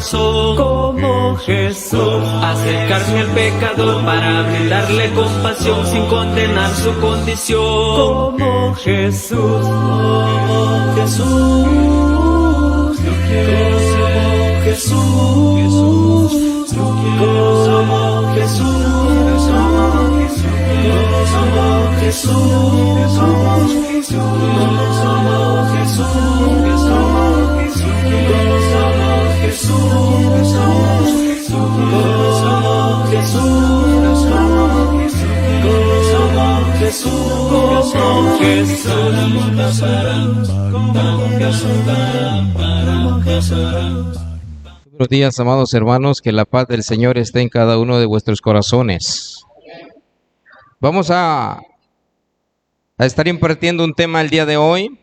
corazón, como Jesús. Acercarme al pecador para brindarle compasión sin condenar su condición, como Jesús. Como Jesús, yo quiero ser Jesús. Como Jesús, como Jesús, como Buenos días, amados hermanos, que la paz del Señor esté en cada uno de vuestros corazones. Vamos a estar impartiendo un tema el día de hoy.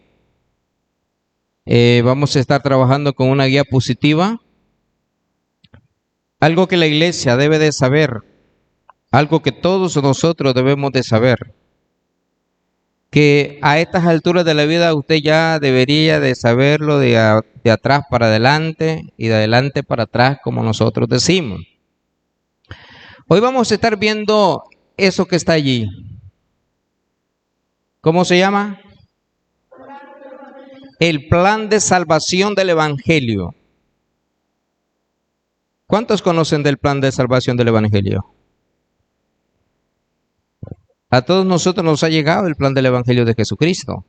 Vamos a estar trabajando con una guía positiva. Algo que la iglesia debe de saber, algo que todos nosotros debemos de saber, que a estas alturas de la vida usted ya debería de saberlo de atrás para adelante y de adelante para atrás, como nosotros decimos. Hoy vamos a estar viendo eso que está allí. ¿Cómo se llama? El plan de salvación del Evangelio. ¿Cuántos conocen del plan de salvación del Evangelio? A todos nosotros nos ha llegado el plan del Evangelio de Jesucristo.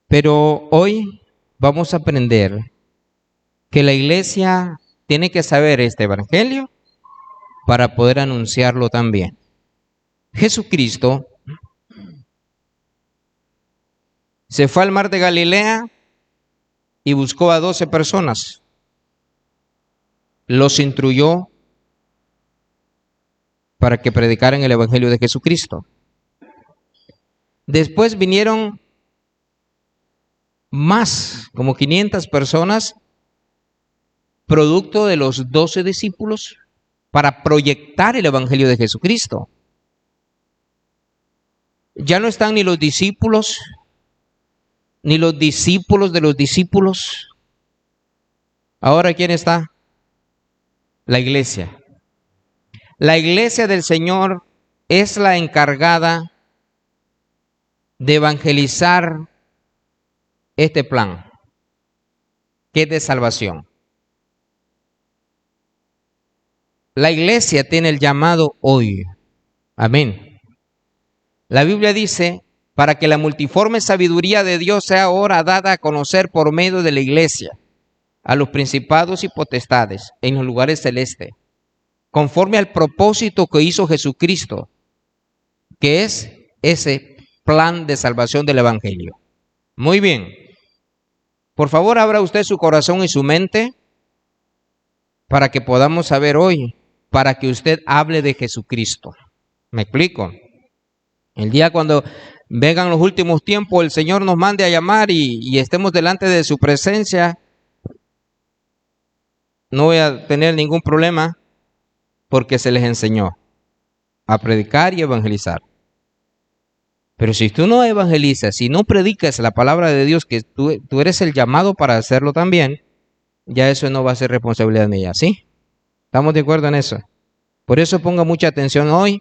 Pero hoy vamos a aprender que la iglesia tiene que saber este Evangelio para poder anunciarlo también. Jesucristo se fue al mar de Galilea y buscó a 12 personas. Los instruyó para que predicaran el Evangelio de Jesucristo. Después vinieron más, como 500 personas, producto de los 12 discípulos, para proyectar el Evangelio de Jesucristo. Ya no están ni los discípulos de los discípulos. Ahora, ¿quién está? La iglesia. La iglesia del Señor es la encargada de evangelizar este plan, que es de salvación. La iglesia tiene el llamado hoy. Amén. La Biblia dice, para que la multiforme sabiduría de Dios sea ahora dada a conocer por medio de la iglesia, a los principados y potestades en los lugares celestes, conforme al propósito que hizo Jesucristo, que es ese plan de salvación del Evangelio. Muy bien. Por favor, abra usted su corazón y su mente para que podamos saber hoy, para que usted hable de Jesucristo. ¿Me explico? El día cuando vengan los últimos tiempos, el Señor nos mande a llamar y estemos delante de su presencia, no voy a tener ningún problema porque se les enseñó a predicar y evangelizar. Pero si tú no evangelizas, si no predicas la palabra de Dios, que tú eres el llamado para hacerlo también, ya eso no va a ser responsabilidad mía, ¿sí? ¿Estamos de acuerdo en eso? Por eso ponga mucha atención hoy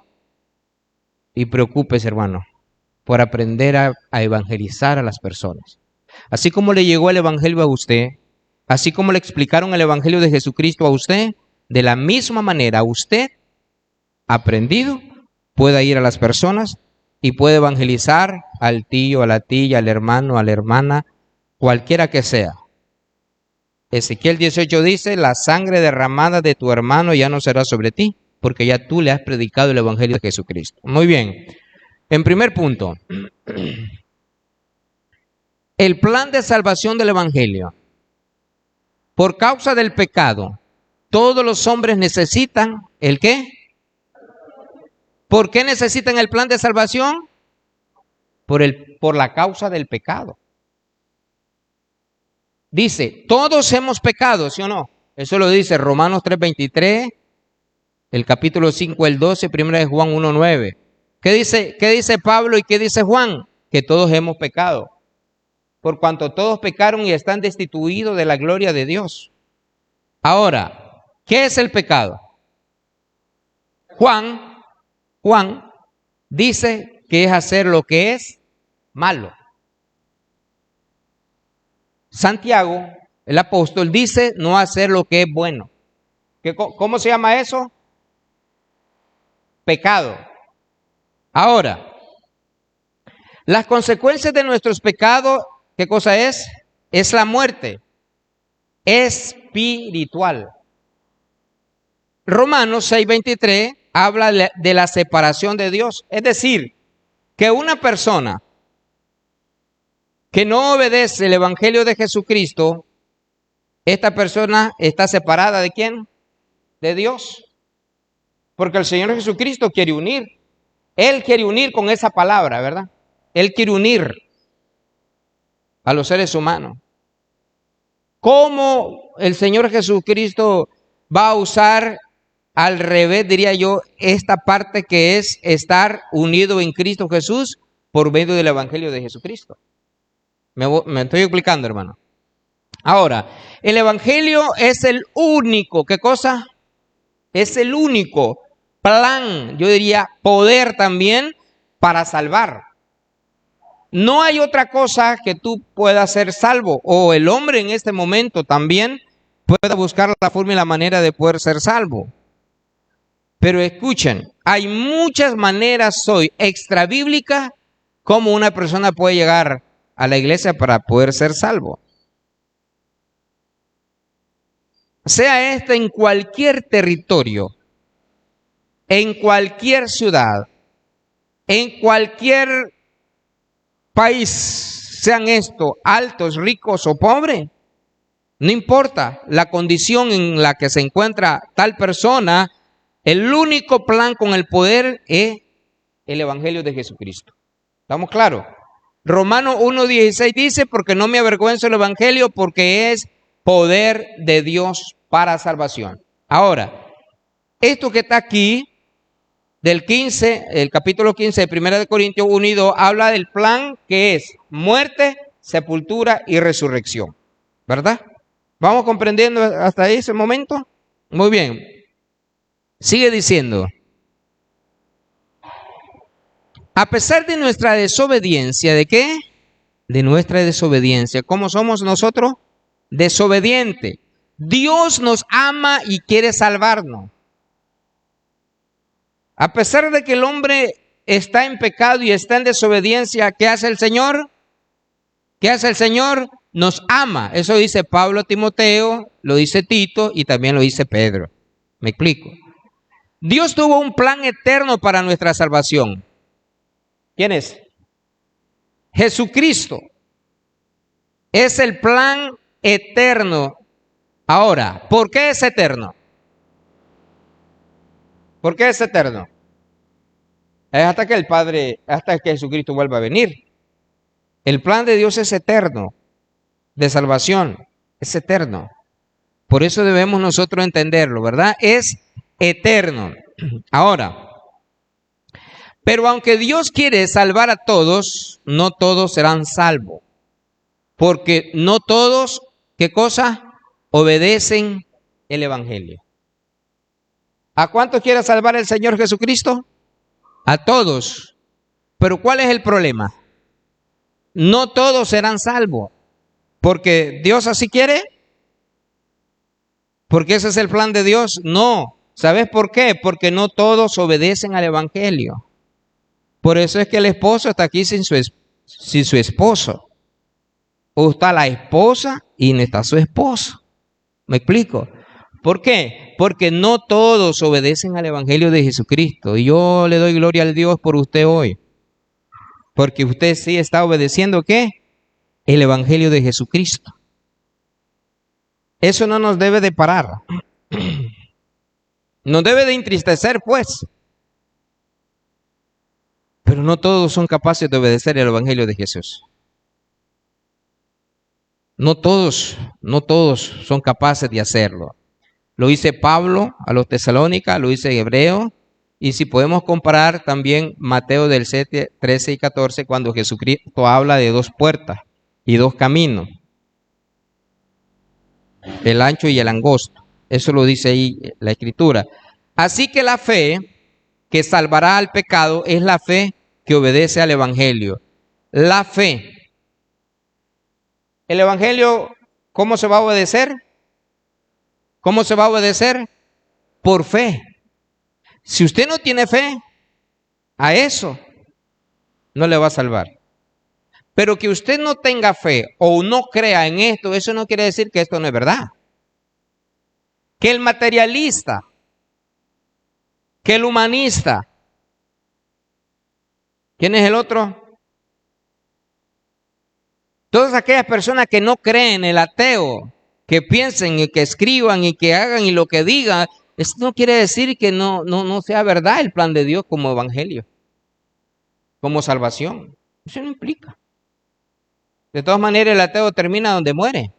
y preocúpese, hermano, por aprender a evangelizar a las personas. Así como le llegó el Evangelio a usted, así como le explicaron el Evangelio de Jesucristo a usted, de la misma manera usted, aprendido, pueda ir a las personas y puede evangelizar al tío, a la tía, al hermano, a la hermana, cualquiera que sea. Ezequiel 18 dice, la sangre derramada de tu hermano ya no será sobre ti, porque ya tú le has predicado el Evangelio de Jesucristo. Muy bien. En primer punto, el plan de salvación del Evangelio. Por causa del pecado, todos los hombres necesitan, ¿el qué? ¿Por qué necesitan el plan de salvación? Por la causa del pecado. Dice, todos hemos pecado, ¿sí o no? Eso lo dice Romanos 3:23, el capítulo 5, el 12, 1 de Juan 1:9. ¿Qué dice Pablo y qué dice Juan? Que todos hemos pecado. por cuanto todos pecaron y están destituidos de la gloria de Dios. Ahora, ¿qué es el pecado? Juan dice que es hacer lo que es malo. Santiago, el apóstol, dice no hacer lo que es bueno. ¿Cómo se llama eso? Pecado. Ahora, las consecuencias de nuestros pecados, ¿qué cosa es? Es la muerte espiritual. Romanos 6:23 habla de la separación de Dios. Es decir, que una persona que no obedece el evangelio de Jesucristo, esta persona está separada ¿de quién? De Dios. Porque el Señor Jesucristo quiere unir. Él quiere unir con esa palabra, ¿verdad? Él quiere unir a los seres humanos. ¿Cómo el Señor Jesucristo va a usar al revés, diría yo, esta parte que es estar unido en Cristo Jesús por medio del evangelio de Jesucristo? Me estoy explicando, hermano. Ahora, el evangelio es el único, ¿qué cosa? Es el único plan, yo diría poder también para salvar. No hay otra cosa que tú puedas ser salvo, o el hombre en este momento también pueda buscar la forma y la manera de poder ser salvo. Pero escuchen, hay muchas maneras hoy extrabíblicas como una persona puede llegar a la iglesia para poder ser salvo. Sea este en cualquier territorio, en cualquier ciudad, en cualquier país, sean estos altos, ricos o pobres, no importa la condición en la que se encuentra tal persona, el único plan con el poder es el evangelio de Jesucristo. ¿Estamos claros? Romanos 1:16 dice, porque no me avergüenzo del evangelio, porque es poder de Dios para salvación. Ahora, esto que está aquí, del 15, el capítulo 15 de 1 de Corintios 1 y 2, habla del plan que es muerte, sepultura y resurrección. ¿Verdad? ¿Vamos comprendiendo hasta ese momento? Muy bien. Sigue diciendo, a pesar de nuestra desobediencia, ¿de qué? De nuestra desobediencia. ¿Cómo somos nosotros? Desobedientes. Dios nos ama y quiere salvarnos. A pesar de que el hombre está en pecado y está en desobediencia, ¿qué hace el Señor? ¿Qué hace el Señor? Nos ama. Eso dice Pablo a Timoteo, lo dice Tito y también lo dice Pedro. ¿Me explico? Dios tuvo un plan eterno para nuestra salvación. ¿Quién es? Jesucristo. Es el plan eterno. Ahora, ¿por qué es eterno? ¿Por qué es eterno? Es hasta que el Padre, hasta que Jesucristo vuelva a venir. El plan de Dios es eterno, de salvación, es eterno. Por eso debemos nosotros entenderlo, ¿verdad? Es eterno. Ahora, pero aunque Dios quiere salvar a todos, no todos serán salvos. Porque no todos, ¿qué cosa? Obedecen el evangelio. ¿A cuántos quiere salvar el Señor Jesucristo? A todos. Pero ¿cuál es el problema? No todos serán salvos. ¿Porque Dios así quiere? ¿Porque ese es el plan de Dios? No. ¿Sabes por qué? Porque no todos obedecen al evangelio. Por eso es que el esposo está aquí sin su esposo. O está la esposa y no está su esposo. ¿Me explico? ¿Por qué? Porque no todos obedecen al evangelio de Jesucristo. Y yo le doy gloria al Dios por usted hoy. Porque usted sí está obedeciendo, ¿qué? El evangelio de Jesucristo. Eso no nos debe de parar. Nos debe de entristecer, pues. Pero no todos son capaces de obedecer el evangelio de Jesús. No todos son capaces de hacerlo. Lo dice Pablo a los Tesalónicas, lo dice Hebreo, y si podemos comparar también Mateo del 7, 13 y 14, cuando Jesucristo habla de dos puertas. y dos caminos, el ancho y el angosto. Eso lo dice ahí la Escritura. Así que la fe que salvará al pecado es la fe que obedece al Evangelio. La fe. El Evangelio, ¿cómo se va a obedecer? ¿Cómo se va a obedecer? Por fe. Si usted no tiene fe a eso, no le va a salvar. Pero que usted no tenga fe o no crea en esto, eso no quiere decir que esto no es verdad. Que el materialista, que el humanista, ¿quién es el otro? Todas aquellas personas que no creen, el ateo, que piensen y que escriban y que hagan y lo que digan, esto no quiere decir que no sea verdad el plan de Dios como evangelio, como salvación. Eso no implica. De todas maneras, el ateo termina donde muere.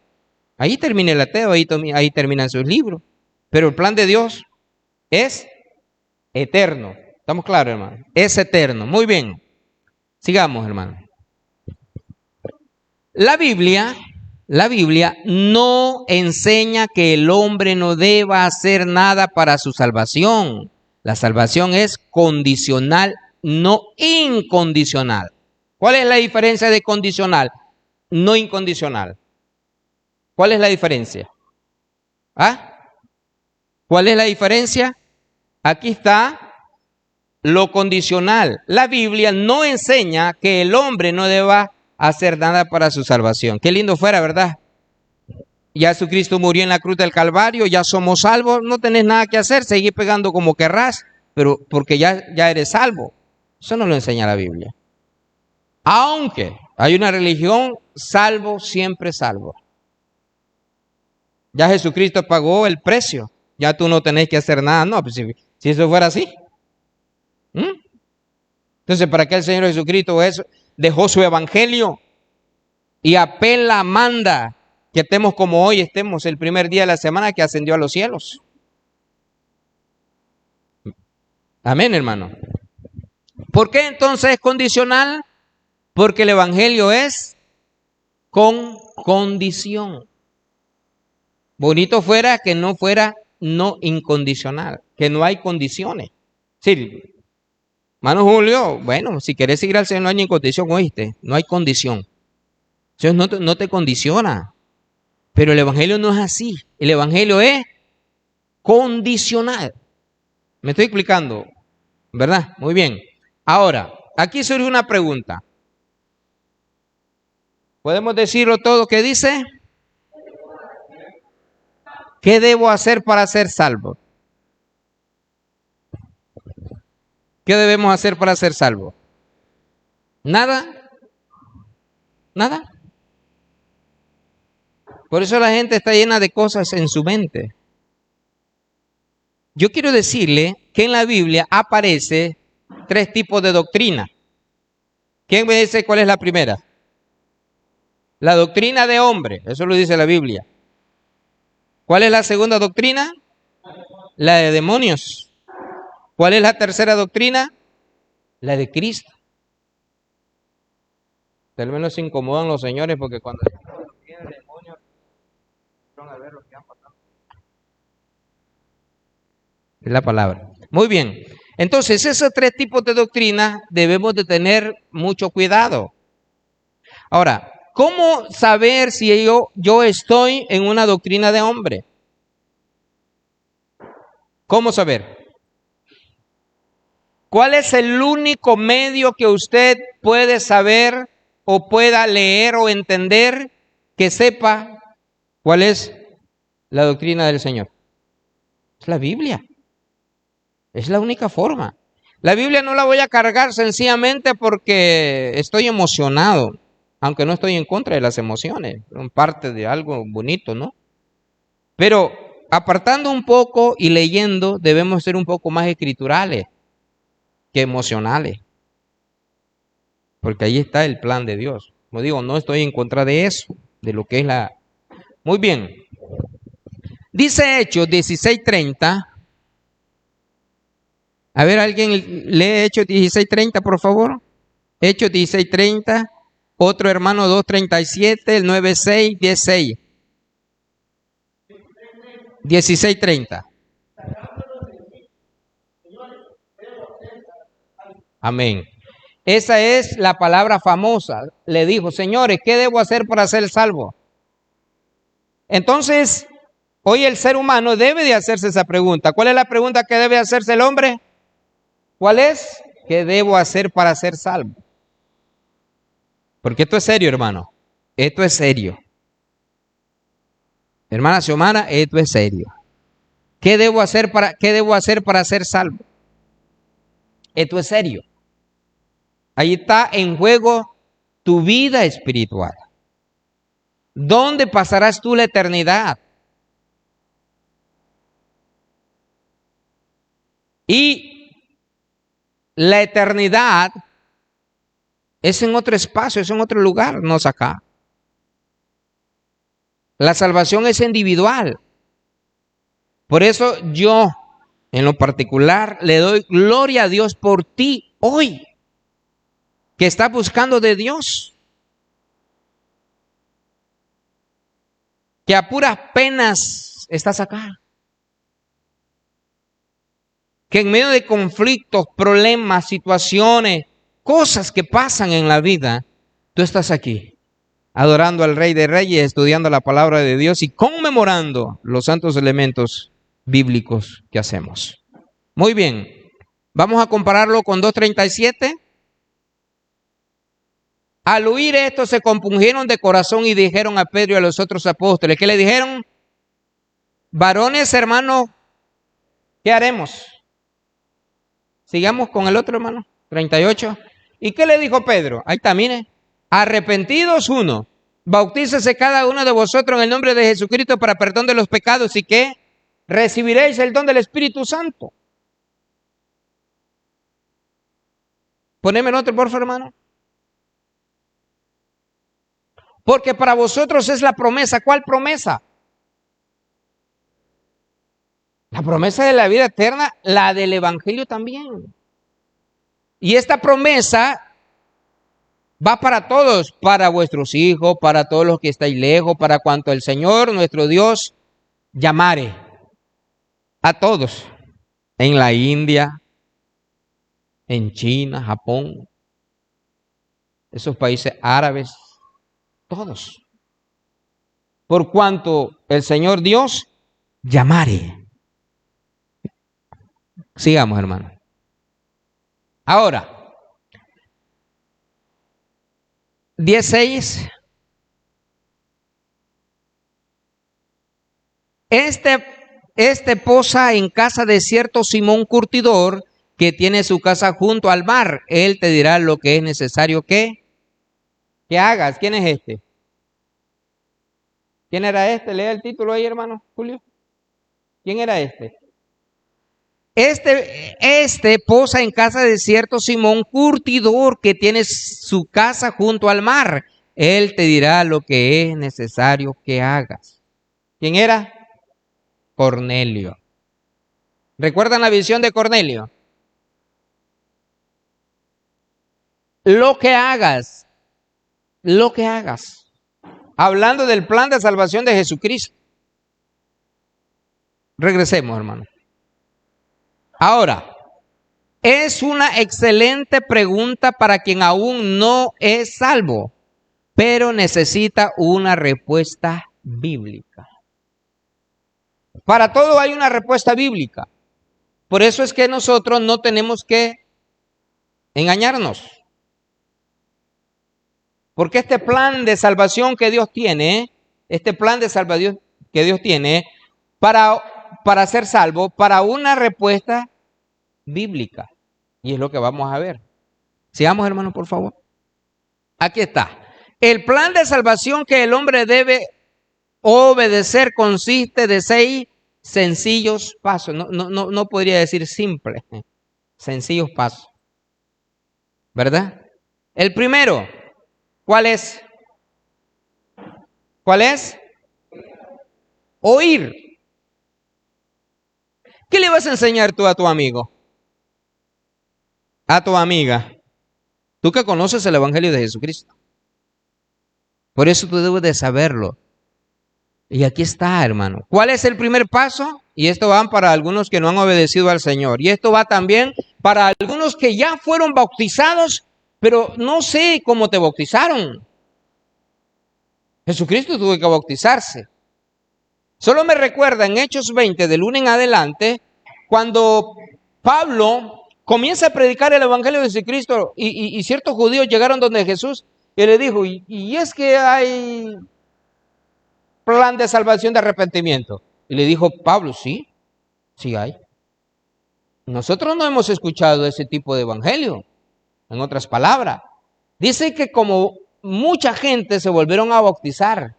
Ahí termina el ateo, ahí terminan sus libros. Pero el plan de Dios es eterno. ¿Estamos claros, hermano? Es eterno. Muy bien. Sigamos, hermano. La Biblia no enseña que el hombre no deba hacer nada para su salvación. La salvación es condicional, no incondicional. ¿Cuál es la diferencia de condicional? No incondicional. ¿Cuál es la diferencia? ¿Ah? ¿Cuál es la diferencia? Aquí está lo condicional. La Biblia no enseña que el hombre no deba hacer nada para su salvación. Qué lindo fuera, ¿verdad? Ya Jesucristo murió en la cruz del Calvario, ya somos salvos, no tenés nada que hacer, seguir pegando como querrás, pero porque ya eres salvo. Eso no lo enseña la Biblia. Aunque hay una religión, salvo, siempre salvo. Ya Jesucristo pagó el precio, ya tú no tenés que hacer nada. No, pues si eso fuera así. Entonces, ¿para qué el Señor Jesucristo dejó su evangelio y apela, manda que estemos como hoy estemos el primer día de la semana que ascendió a los cielos? Amén, hermano. ¿Por qué entonces es condicional? Porque el evangelio es con condición. Bonito fuera que no fuera no incondicional, que no hay condiciones. Sí, hermano Julio, bueno, si querés seguir al Señor no hay ni condición, oíste, no hay condición. Dios no te condiciona. Pero el evangelio no es así. El evangelio es condicional. ¿Me estoy explicando? ¿Verdad? Muy bien. Ahora, aquí surge una pregunta. ¿Podemos decirlo todo que dice? ¿Qué debo hacer para ser salvo? ¿Qué debemos hacer para ser salvos? Nada. Nada. Por eso la gente está llena de cosas en su mente. Yo quiero decirle que en la Biblia aparece 3 tipos de doctrina. ¿Quién me dice cuál es la primera? La doctrina de hombre, eso lo dice la Biblia. ¿Cuál es la segunda doctrina? La de demonios. ¿Cuál es la tercera doctrina? La de Cristo. Tal vez nos incomodan los señores porque cuando viene el demonio van a ver lo que han pasado. Es la palabra. Muy bien. Entonces, esos 3 tipos de doctrina debemos de tener mucho cuidado. Ahora, ¿cómo saber si yo estoy en una doctrina de hombre? ¿Cómo saber? ¿Cuál es el único medio que usted puede saber o pueda leer o entender que sepa cuál es la doctrina del Señor? Es la Biblia. Es la única forma. La Biblia no la voy a cargar sencillamente porque estoy emocionado, aunque no estoy en contra de las emociones, son parte de algo bonito, ¿no? Pero apartando un poco y leyendo, debemos ser un poco más escriturales que emocionales, porque ahí está el plan de Dios. Como digo, no estoy en contra de eso, de lo que es la... Muy bien. Dice Hechos 16:30. A ver, alguien lee Hechos 16:30, por favor. Hechos 16:30. Otro hermano 2:37, el 9:6, 10:6. 16:30. Amén. Esa es la palabra famosa. Le dijo, señores, ¿qué debo hacer para ser salvo? Entonces, hoy el ser humano debe de hacerse esa pregunta. ¿Cuál es la pregunta que debe hacerse el hombre? ¿Cuál es? ¿Qué debo hacer para ser salvo? Porque esto es serio, hermano. Esto es serio. Hermana Xiomara, esto es serio. ¿Qué debo hacer para ser salvo? Esto es serio. Ahí está en juego tu vida espiritual. ¿Dónde pasarás tú la eternidad? Y la eternidad es en otro espacio, es en otro lugar, no es acá. La salvación es individual. Por eso yo, en lo particular, le doy gloria a Dios por ti hoy, que estás buscando de Dios, que a puras penas estás acá, que en medio de conflictos, problemas, situaciones, cosas que pasan en la vida, tú estás aquí, adorando al Rey de Reyes, estudiando la palabra de Dios y conmemorando los santos elementos bíblicos que hacemos. Muy bien, vamos a compararlo con 2:37. Al oír esto se compungieron de corazón y dijeron a Pedro y a los otros apóstoles. ¿Qué le dijeron? Varones, hermanos, ¿qué haremos? Sigamos con el otro, hermano, 38. ¿Y qué le dijo Pedro? Ahí está, mire. Arrepentidos uno, bautícese cada uno de vosotros en el nombre de Jesucristo para perdón de los pecados y que recibiréis el don del Espíritu Santo. Poneme el otro, por favor, hermano. Porque para vosotros es la promesa. ¿Cuál promesa? La promesa de la vida eterna, la del Evangelio también. Y esta promesa va para todos, para vuestros hijos, para todos los que estáis lejos, para cuanto el Señor, nuestro Dios, llamare. A todos. En la India, en China, Japón, esos países árabes, todos. Por cuanto el Señor Dios llamare. Sigamos, hermano. Ahora, 16. Este posa en casa de cierto Simón Curtidor, que tiene su casa junto al mar. Él te dirá lo que es necesario que hagas. ¿Quién es este? ¿Quién era este? Lea el título ahí, hermano Julio. ¿Quién era este? Este posa en casa de cierto Simón Curtidor, que tiene su casa junto al mar. Él te dirá lo que es necesario que hagas. ¿Quién era? Cornelio. ¿Recuerdan la visión de Cornelio? Lo que hagas. Hablando del plan de salvación de Jesucristo. Regresemos, hermano. Ahora, es una excelente pregunta para quien aún no es salvo, pero necesita una respuesta bíblica. Para todo hay una respuesta bíblica. Por eso es que nosotros no tenemos que engañarnos. Porque este plan de salvación que Dios tiene, para ser salvo, para una respuesta bíblica. Y es lo que vamos a ver. Sigamos, hermano, por favor. Aquí está. El plan de salvación que el hombre debe obedecer consiste de 6 sencillos pasos. No podría decir simple. Sencillos pasos. ¿Verdad? El primero, ¿cuál es? ¿Cuál es? Oír. ¿Qué le vas a enseñar tú a tu amigo? A tu amiga. Tú que conoces el Evangelio de Jesucristo. Por eso tú debes de saberlo. Y aquí está, hermano. ¿Cuál es el primer paso? Y esto va para algunos que no han obedecido al Señor. Y esto va también para algunos que ya fueron bautizados, pero no sé cómo te bautizaron. Jesucristo tuvo que bautizarse. Solo me recuerda en Hechos 20, del 1 en adelante, cuando Pablo comienza a predicar el Evangelio de Jesucristo y ciertos judíos llegaron donde Jesús y le dijo, y es que hay plan de salvación de arrepentimiento. Y le dijo Pablo, sí, sí hay. Nosotros no hemos escuchado ese tipo de evangelio. En otras palabras, dice que como mucha gente se volvieron a bautizar,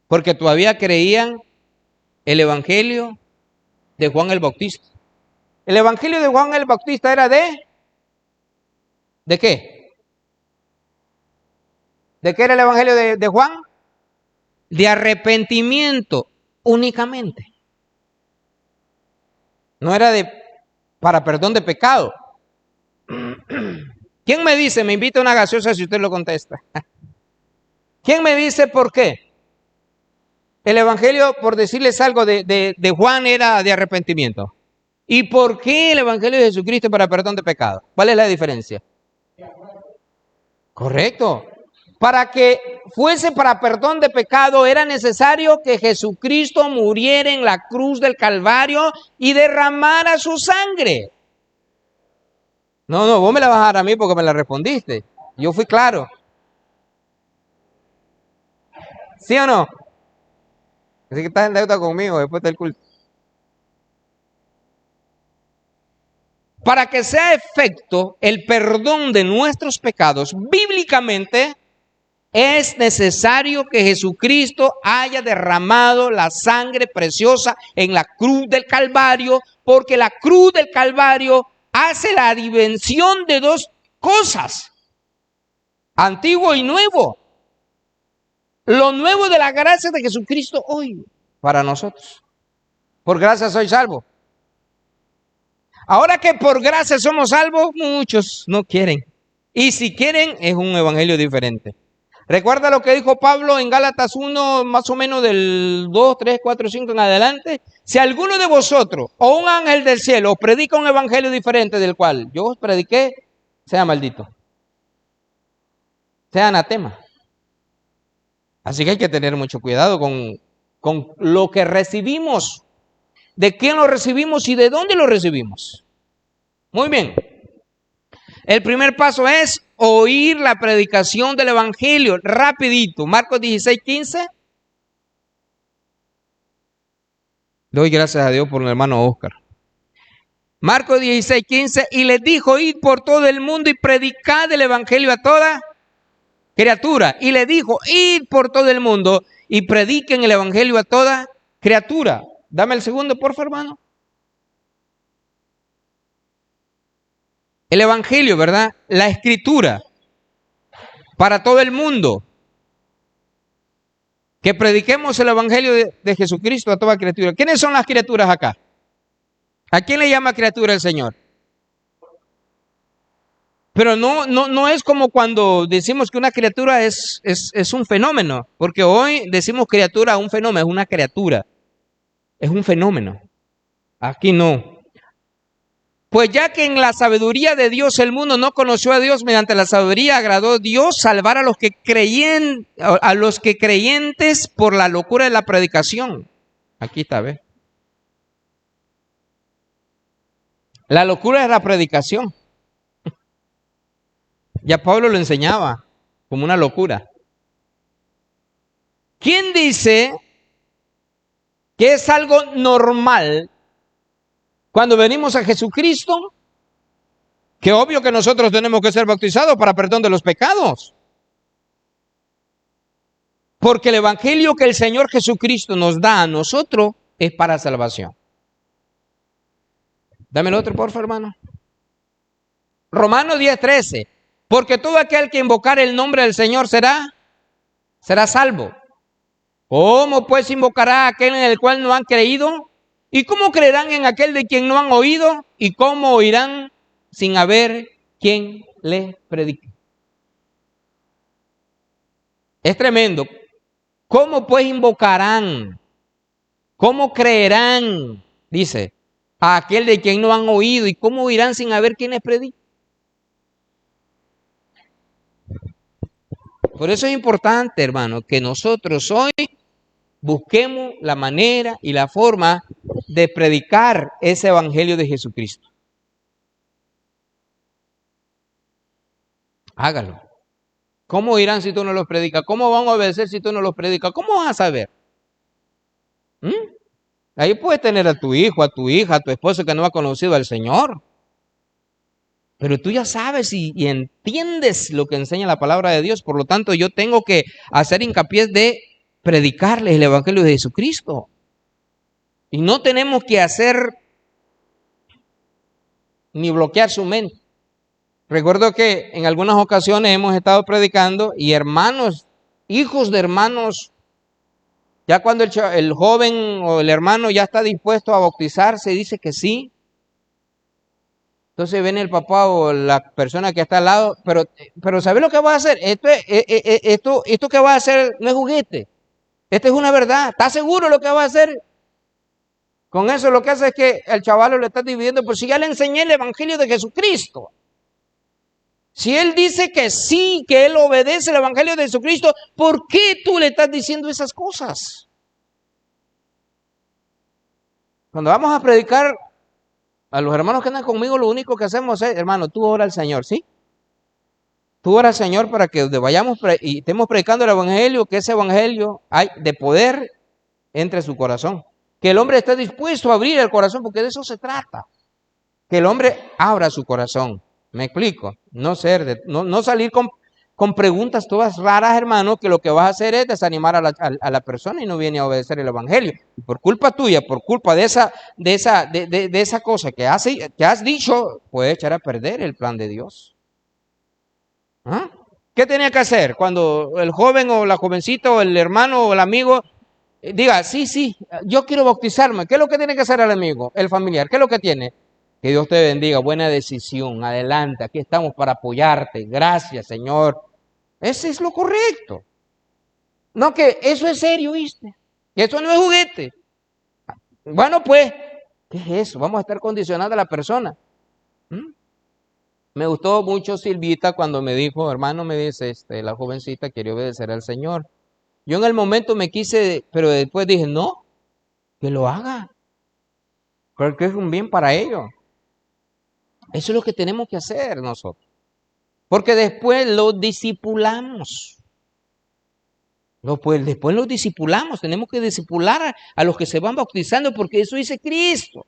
porque todavía creían el evangelio de Juan el Bautista. El evangelio de Juan el Bautista era ¿de qué? ¿De qué era el evangelio de Juan? De arrepentimiento únicamente. No era para perdón de pecado. ¿Quién me dice? Me invita a una gaseosa si usted lo contesta. ¿Quién me dice por qué? El evangelio, por decirles algo, de Juan era de arrepentimiento. ¿Y por qué el evangelio de Jesucristo para perdón de pecado? ¿Cuál es la diferencia? Correcto. Para que fuese para perdón de pecado era necesario que Jesucristo muriera en la cruz del Calvario y derramara su sangre. No, vos me la vas a dar a mí porque me la respondiste. Yo fui claro. ¿Sí o no? Así que estás en deuda conmigo después del culto. Para que sea efecto el perdón de nuestros pecados, bíblicamente es necesario que Jesucristo haya derramado la sangre preciosa en la cruz del Calvario, porque la cruz del Calvario hace la dimensión de dos cosas, antiguo y nuevo. Lo nuevo de la gracia de Jesucristo hoy para nosotros. Por gracia soy salvo. Ahora que por gracia somos salvos, muchos no quieren. Y si quieren, es un evangelio diferente. Recuerda lo que dijo Pablo en Gálatas 1, más o menos del 2, 3, 4, 5 en adelante. Si alguno de vosotros o un ángel del cielo os predica un evangelio diferente del cual yo os prediqué, sea maldito. Sea anatema. Así que hay que tener mucho cuidado con lo que recibimos. ¿De quién lo recibimos y de dónde lo recibimos? Muy bien. El primer paso es oír la predicación del evangelio. Rapidito. Marcos 16, 15. Doy gracias a Dios por el hermano Oscar. Marcos 16, 15. Y les dijo, id por todo el mundo y predicad el evangelio a toda criatura. Y le dijo, id por todo el mundo y prediquen el evangelio a toda criatura. Dame el segundo, por favor, hermano. El evangelio, ¿verdad? La escritura para todo el mundo. Que prediquemos el evangelio de Jesucristo a toda criatura. ¿Quiénes son las criaturas acá? ¿A quién le llama criatura el Señor? Pero no es como cuando decimos que una criatura es un fenómeno, porque hoy decimos criatura a un fenómeno, es una criatura, es un fenómeno. Aquí no. Pues ya que en la sabiduría de Dios el mundo no conoció a Dios, mediante la sabiduría agradó a Dios salvar a los que creyentes por la locura de la predicación. Aquí está, ¿ves? La locura de la predicación. Ya Pablo lo enseñaba como una locura. ¿Quién dice que es algo normal cuando venimos a Jesucristo? Que obvio que nosotros tenemos que ser bautizados para perdón de los pecados. Porque el evangelio que el Señor Jesucristo nos da a nosotros es para salvación. Dame el otro, por favor, hermano. Romanos 10:13. Porque todo aquel que invocar el nombre del Señor será salvo. ¿Cómo pues invocará a aquel en el cual no han creído? ¿Y cómo creerán en aquel de quien no han oído? ¿Y cómo oirán sin haber quien les predique? Es tremendo. ¿Cómo pues invocarán? ¿Cómo creerán? Dice, a aquel de quien no han oído. ¿Y cómo oirán sin haber quienes prediquen? Por eso es importante, hermano, que nosotros hoy busquemos la manera y la forma de predicar ese evangelio de Jesucristo. Hágalo. ¿Cómo irán si tú no los predicas? ¿Cómo van a obedecer si tú no los predicas? ¿Cómo vas a saber? Ahí puedes tener a tu hijo, a tu hija, a tu esposo que no ha conocido al Señor. Pero tú ya sabes y entiendes lo que enseña la palabra de Dios. Por lo tanto, yo tengo que hacer hincapié de predicarles el evangelio de Jesucristo. Y no tenemos que hacer ni bloquear su mente. Recuerdo que en algunas ocasiones hemos estado predicando y hermanos, hijos de hermanos, ya cuando el joven o el hermano ya está dispuesto a bautizarse, dice que sí. Entonces viene el papá o la persona que está al lado, pero ¿sabes lo que va a hacer? Esto que va a hacer no es juguete. Esto es una verdad. ¿Estás seguro lo que va a hacer? Con eso lo que hace es que el chaval lo está dividiendo, por si ya le enseñé el evangelio de Jesucristo. Si él dice que sí, que él obedece el evangelio de Jesucristo, ¿por qué tú le estás diciendo esas cosas? Cuando vamos a predicar a los hermanos que andan conmigo, lo único que hacemos es, hermano, tú ora al Señor, ¿sí? Tú ora al Señor para que vayamos y estemos predicando el evangelio, que ese evangelio hay de poder entre su corazón. Que el hombre esté dispuesto a abrir el corazón, porque de eso se trata. Que el hombre abra su corazón. ¿Me explico? No salir con preguntas todas raras, hermano, que lo que vas a hacer es desanimar a la persona y no viene a obedecer el evangelio. Y por culpa tuya, por culpa de esa cosa que has dicho, puede echar a perder el plan de Dios. ¿Ah? ¿Qué tenía que hacer cuando el joven o la jovencita o el hermano o el amigo diga, sí, yo quiero bautizarme? ¿Qué es lo que tiene que hacer el amigo, el familiar? ¿Qué es lo que tiene? Que Dios te bendiga, buena decisión, adelante, aquí estamos para apoyarte, gracias Señor. Ese es lo correcto. No, que eso es serio, ¿viste? Que eso no es juguete. Bueno, pues, ¿qué es eso? Vamos a estar condicionando a la persona. Me gustó mucho Silvita cuando me dijo, hermano, me dice, la jovencita quiere obedecer al Señor. Yo en el momento me quise, pero después dije, no, que lo haga. Porque es un bien para ellos. Eso es lo que tenemos que hacer nosotros. Porque después lo discipulamos. Después lo discipulamos. Tenemos que discipular a los que se van bautizando porque eso dice Cristo.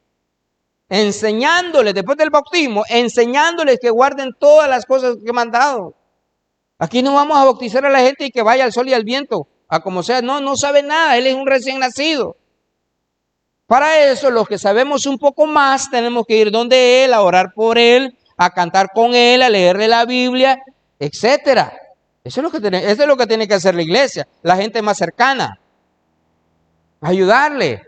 Enseñándoles, después del bautismo, enseñándoles que guarden todas las cosas que he mandado. Aquí no vamos a bautizar a la gente y que vaya al sol y al viento, a como sea. No sabe nada, él es un recién nacido. Para eso, los que sabemos un poco más, tenemos que ir donde él, a orar por él, a cantar con él, a leerle la Biblia, etcétera. Eso es lo que tiene que hacer la iglesia, la gente más cercana. Ayudarle.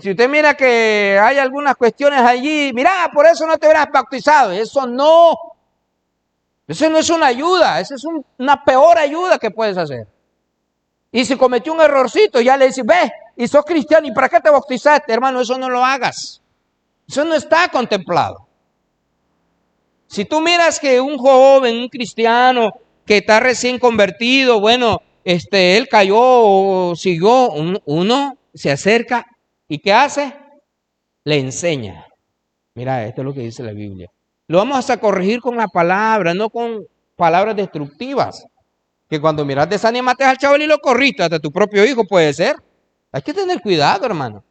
Si usted mira que hay algunas cuestiones allí, mira, por eso no te hubieras bautizado. Eso no es una ayuda, eso es una peor ayuda que puedes hacer. Y si cometió un errorcito, ya le dices, ve, y sos cristiano, ¿y para qué te bautizaste? Hermano, eso no lo hagas. Eso no está contemplado. Si tú miras que un joven, un cristiano, que está recién convertido, bueno, él cayó o siguió, uno se acerca, ¿y qué hace? Le enseña. Mira, esto es lo que dice la Biblia. Lo vamos a corregir con la palabra, no con palabras destructivas. Que cuando miras desanimaste al chaval y lo corriste, hasta tu propio hijo puede ser. Hay que tener cuidado, hermano.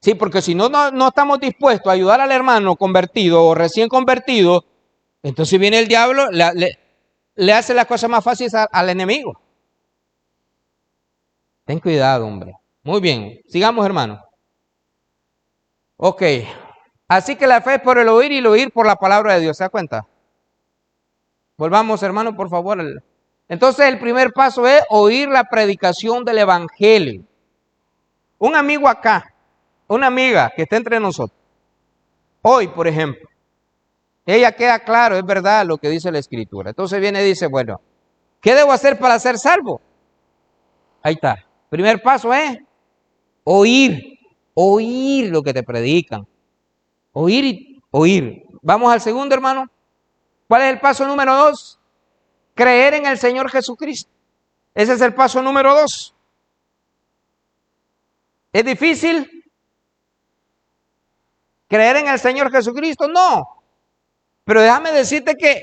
Sí, porque si no estamos dispuestos a ayudar al hermano convertido o recién convertido, entonces viene el diablo, le hace las cosas más fáciles al enemigo. Ten cuidado, hombre. Muy bien, sigamos, hermano. Ok, así que la fe es por el oír y el oír por la palabra de Dios, ¿se da cuenta? Volvamos, hermano, por favor. Entonces, el primer paso es oír la predicación del evangelio. Un amigo acá, una amiga que está entre nosotros, hoy, por ejemplo, ella queda claro, es verdad lo que dice la Escritura. Entonces viene y dice, bueno, ¿Qué debo hacer para ser salvo? Ahí está. Primer paso es oír. Oír lo que te predican. Oír y oír. Vamos al segundo, hermano. ¿Cuál es el paso número 2? Creer en el Señor Jesucristo. Ese es el paso número 2. ¿Es difícil creer en el Señor Jesucristo? No. Pero déjame decirte que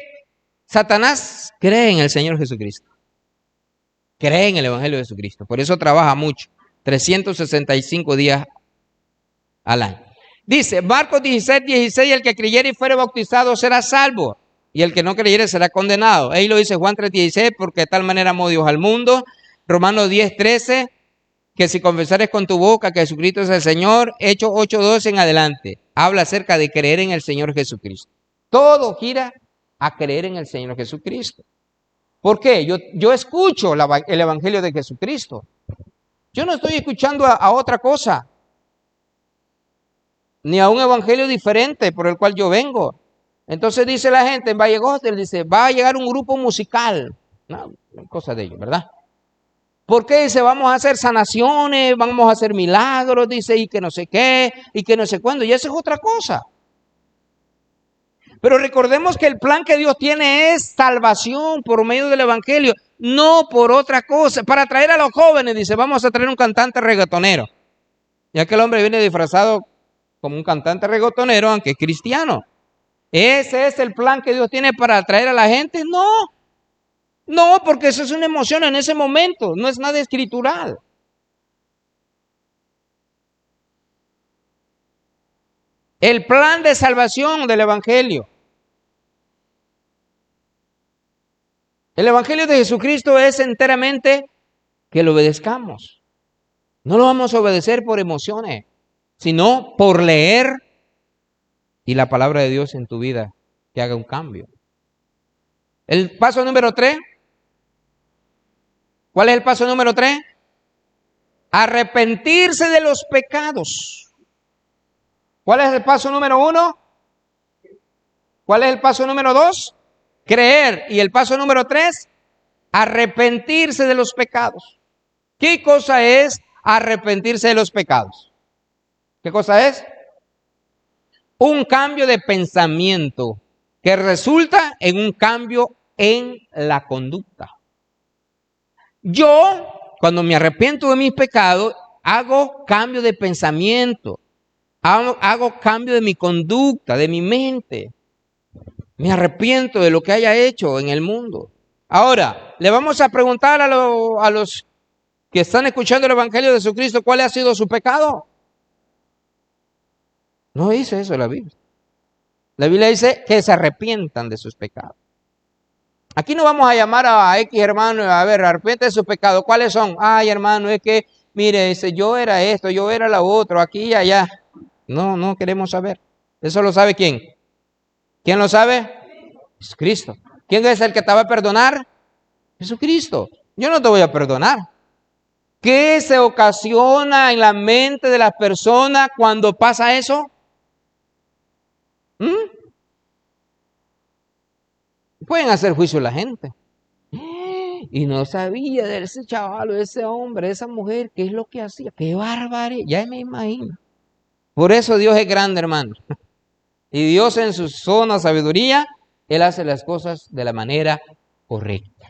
Satanás cree en el Señor Jesucristo. Cree en el Evangelio de Jesucristo. Por eso trabaja mucho. 365 días al año. Dice, Marcos 16, el que creyere y fuere bautizado será salvo, y el que no creyere será condenado. Ahí lo dice Juan 3:16, porque de tal manera amó Dios al mundo. Romanos 10:13, que si confesares con tu boca que Jesucristo es el Señor. Hechos 8:12 en adelante, habla acerca de creer en el Señor Jesucristo. Todo gira a creer en el Señor Jesucristo. ¿Por qué? Yo escucho el Evangelio de Jesucristo. Yo no estoy escuchando a otra cosa, ni a un evangelio diferente por el cual yo vengo. Entonces dice la gente en Valle Gospel, dice, va a llegar un grupo musical. No, cosa de ellos, ¿verdad? ¿Por qué? Dice, vamos a hacer sanaciones, vamos a hacer milagros, dice, y que no sé qué, y que no sé cuándo, y eso es otra cosa. Pero recordemos que el plan que Dios tiene es salvación por medio del evangelio, no por otra cosa. Para traer a los jóvenes, dice, vamos a traer un cantante reggaetonero. Y aquel hombre viene disfrazado como un cantante reggaetonero, aunque es cristiano. ¿Ese es el plan que Dios tiene para atraer a la gente? No, porque eso es una emoción en ese momento, no es nada escritural. El plan de salvación del evangelio. El evangelio de Jesucristo es enteramente que lo obedezcamos. No lo vamos a obedecer por emociones, sino por leer y la palabra de Dios en tu vida que haga un cambio. El paso número 3. ¿Cuál es el paso número 3? Arrepentirse de los pecados. ¿Cuál es el paso número 1? ¿Cuál es el paso número 2? Creer. Y el paso número 3, arrepentirse de los pecados. ¿Qué cosa es arrepentirse de los pecados? ¿Qué cosa es? Un cambio de pensamiento que resulta en un cambio en la conducta. Yo, cuando me arrepiento de mis pecados, hago cambio de pensamiento, hago cambio de mi conducta, de mi mente. Me arrepiento de lo que haya hecho en el mundo. Ahora, le vamos a preguntar a los que están escuchando el Evangelio de Jesucristo, ¿cuál ha sido su pecado? No dice eso la Biblia. La Biblia dice que se arrepientan de sus pecados. Aquí no vamos a llamar a X hermano, a ver, arrepiente de sus pecados. ¿Cuáles son? Ay, hermano, es que, mire, yo era esto, yo era lo otro, aquí y allá. No queremos saber. ¿Eso lo sabe quién? ¿Quién lo sabe? Jesucristo. ¿Quién es el que te va a perdonar? Jesucristo. Yo no te voy a perdonar. ¿Qué se ocasiona en la mente de las personas cuando pasa eso? Pueden hacer juicio a la gente. Y no sabía de ese chaval, de ese hombre, de esa mujer, qué es lo que hacía. ¡Qué barbaridad! Ya me imagino. Por eso Dios es grande, hermano. Y Dios en su zona sabiduría, Él hace las cosas de la manera correcta.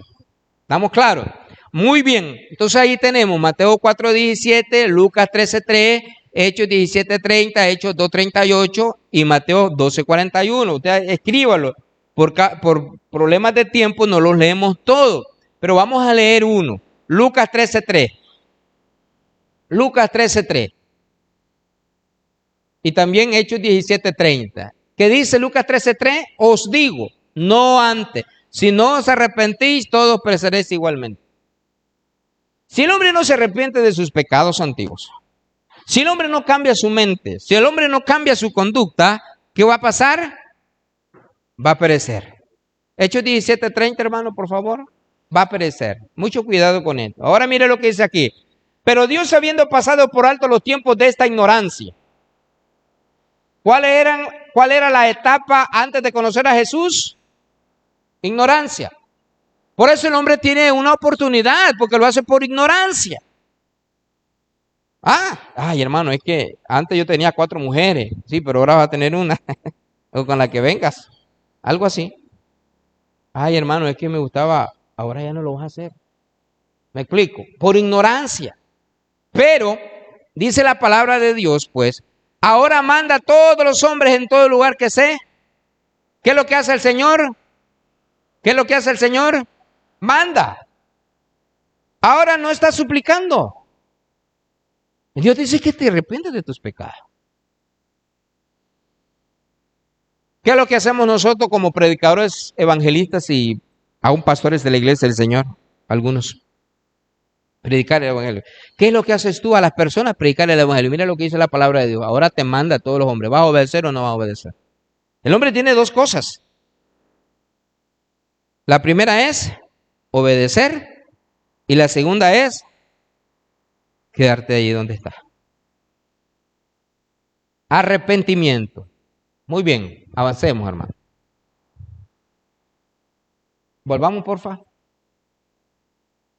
¿Estamos claros? Muy bien. Entonces ahí tenemos Mateo 4:17, Lucas 13:3, Hechos 17:30, Hechos 2:38 y Mateo 12:41. Usted escríbalo. Por problemas de tiempo no los leemos todos, pero vamos a leer uno. Lucas 13:3. Lucas 13:3. Y también Hechos 17:30. ¿Qué dice Lucas 13:3? Os digo, no antes, si no os arrepentís, todos pereceréis igualmente. Si el hombre no se arrepiente de sus pecados antiguos, si el hombre no cambia su mente, si el hombre no cambia su conducta, ¿qué va a pasar? Va a perecer. Hechos 17:30, hermano, por favor. Va a perecer. Mucho cuidado con esto. Ahora mire lo que dice aquí. Pero Dios, habiendo pasado por alto los tiempos de esta ignorancia. ¿Cuál era la etapa antes de conocer a Jesús? Ignorancia. Por eso el hombre tiene una oportunidad, porque lo hace por ignorancia. Ay, hermano, es que antes yo tenía 4 mujeres, sí, pero ahora vas a tener una, o con la que vengas, algo así. Ay, hermano, es que me gustaba, ahora ya no lo vas a hacer. Me explico, por ignorancia. Pero, dice la palabra de Dios, pues, ahora manda a todos los hombres en todo lugar que sé. ¿Qué es lo que hace el Señor? ¿Qué es lo que hace el Señor? Manda. Ahora no está suplicando. Dios dice que te arrepientes de tus pecados. ¿Qué es lo que hacemos nosotros como predicadores, evangelistas y aún pastores de la iglesia del Señor? Algunos. Predicar el evangelio. ¿Qué es lo que haces tú a las personas? Predicar el evangelio. Mira lo que dice la palabra de Dios. Ahora te manda a todos los hombres. ¿Vas a obedecer o no vas a obedecer? El hombre tiene 2 cosas. La primera es obedecer y la segunda es quedarte allí donde estás. Arrepentimiento. Muy bien, avancemos, hermano. Volvamos, porfa.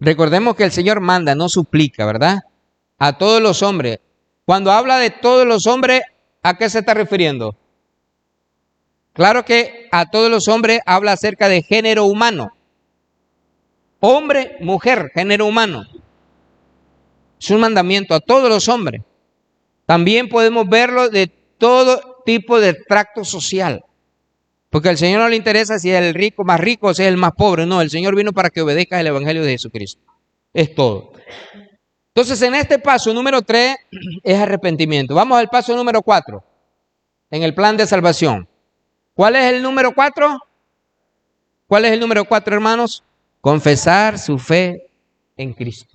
Recordemos que el Señor manda, no suplica, ¿verdad? A todos los hombres. Cuando habla de todos los hombres, ¿a qué se está refiriendo? Claro que a todos los hombres habla acerca de género humano. Hombre, mujer, género humano. Es un mandamiento a todos los hombres. También podemos verlo de todo tipo de tracto social. Porque al Señor no le interesa si es el rico más rico o si es el más pobre. No, el Señor vino para que obedezcas el Evangelio de Jesucristo. Es todo. Entonces, en este paso número 3 es arrepentimiento. Vamos al paso número 4. En el plan de salvación. ¿Cuál es el número 4? ¿Cuál es el número 4, hermanos? Confesar su fe en Cristo.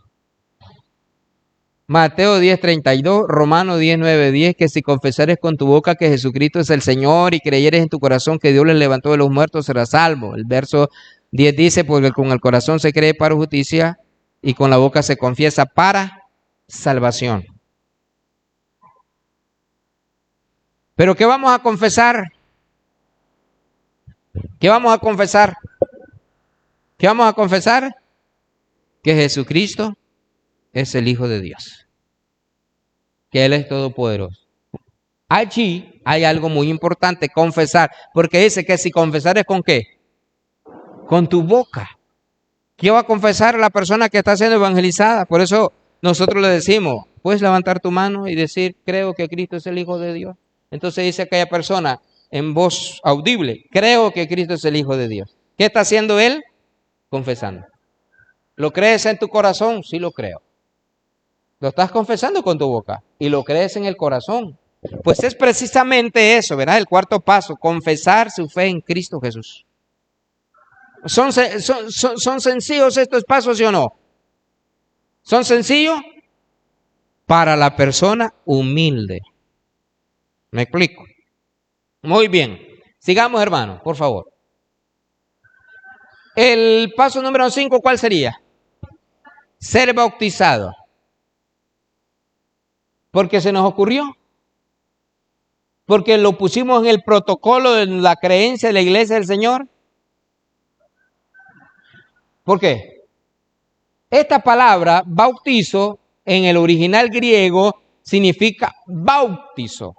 Mateo 10:32, Romanos 10:9-10, que si confesares con tu boca que Jesucristo es el Señor y creyeres en tu corazón que Dios le levantó de los muertos, serás salvo. El verso 10 dice, porque con el corazón se cree para justicia y con la boca se confiesa para salvación. ¿Pero qué vamos a confesar? ¿Qué vamos a confesar? ¿Qué vamos a confesar? Que Jesucristo es el Hijo de Dios. Que Él es todopoderoso. Allí hay algo muy importante, confesar. Porque dice que si confesares ¿con qué? Con tu boca. ¿Qué va a confesar la persona que está siendo evangelizada? Por eso nosotros le decimos, puedes levantar tu mano y decir, creo que Cristo es el Hijo de Dios. Entonces dice aquella persona en voz audible, creo que Cristo es el Hijo de Dios. ¿Qué está haciendo él? Confesando. ¿Lo crees en tu corazón? Sí, lo creo. Lo estás confesando con tu boca y lo crees en el corazón. Pues es precisamente eso, ¿verdad? El 4 paso, confesar su fe en Cristo Jesús. ¿Son sencillos estos pasos, sí o no? ¿Son sencillos? Para la persona humilde. ¿Me explico? Muy bien. Sigamos, hermano, por favor. El paso número 5, ¿cuál sería? Ser bautizado. Porque se nos ocurrió. Porque lo pusimos en el protocolo de la creencia de la iglesia del Señor. ¿Por qué? Esta palabra, bautizo, en el original griego, significa bautizo.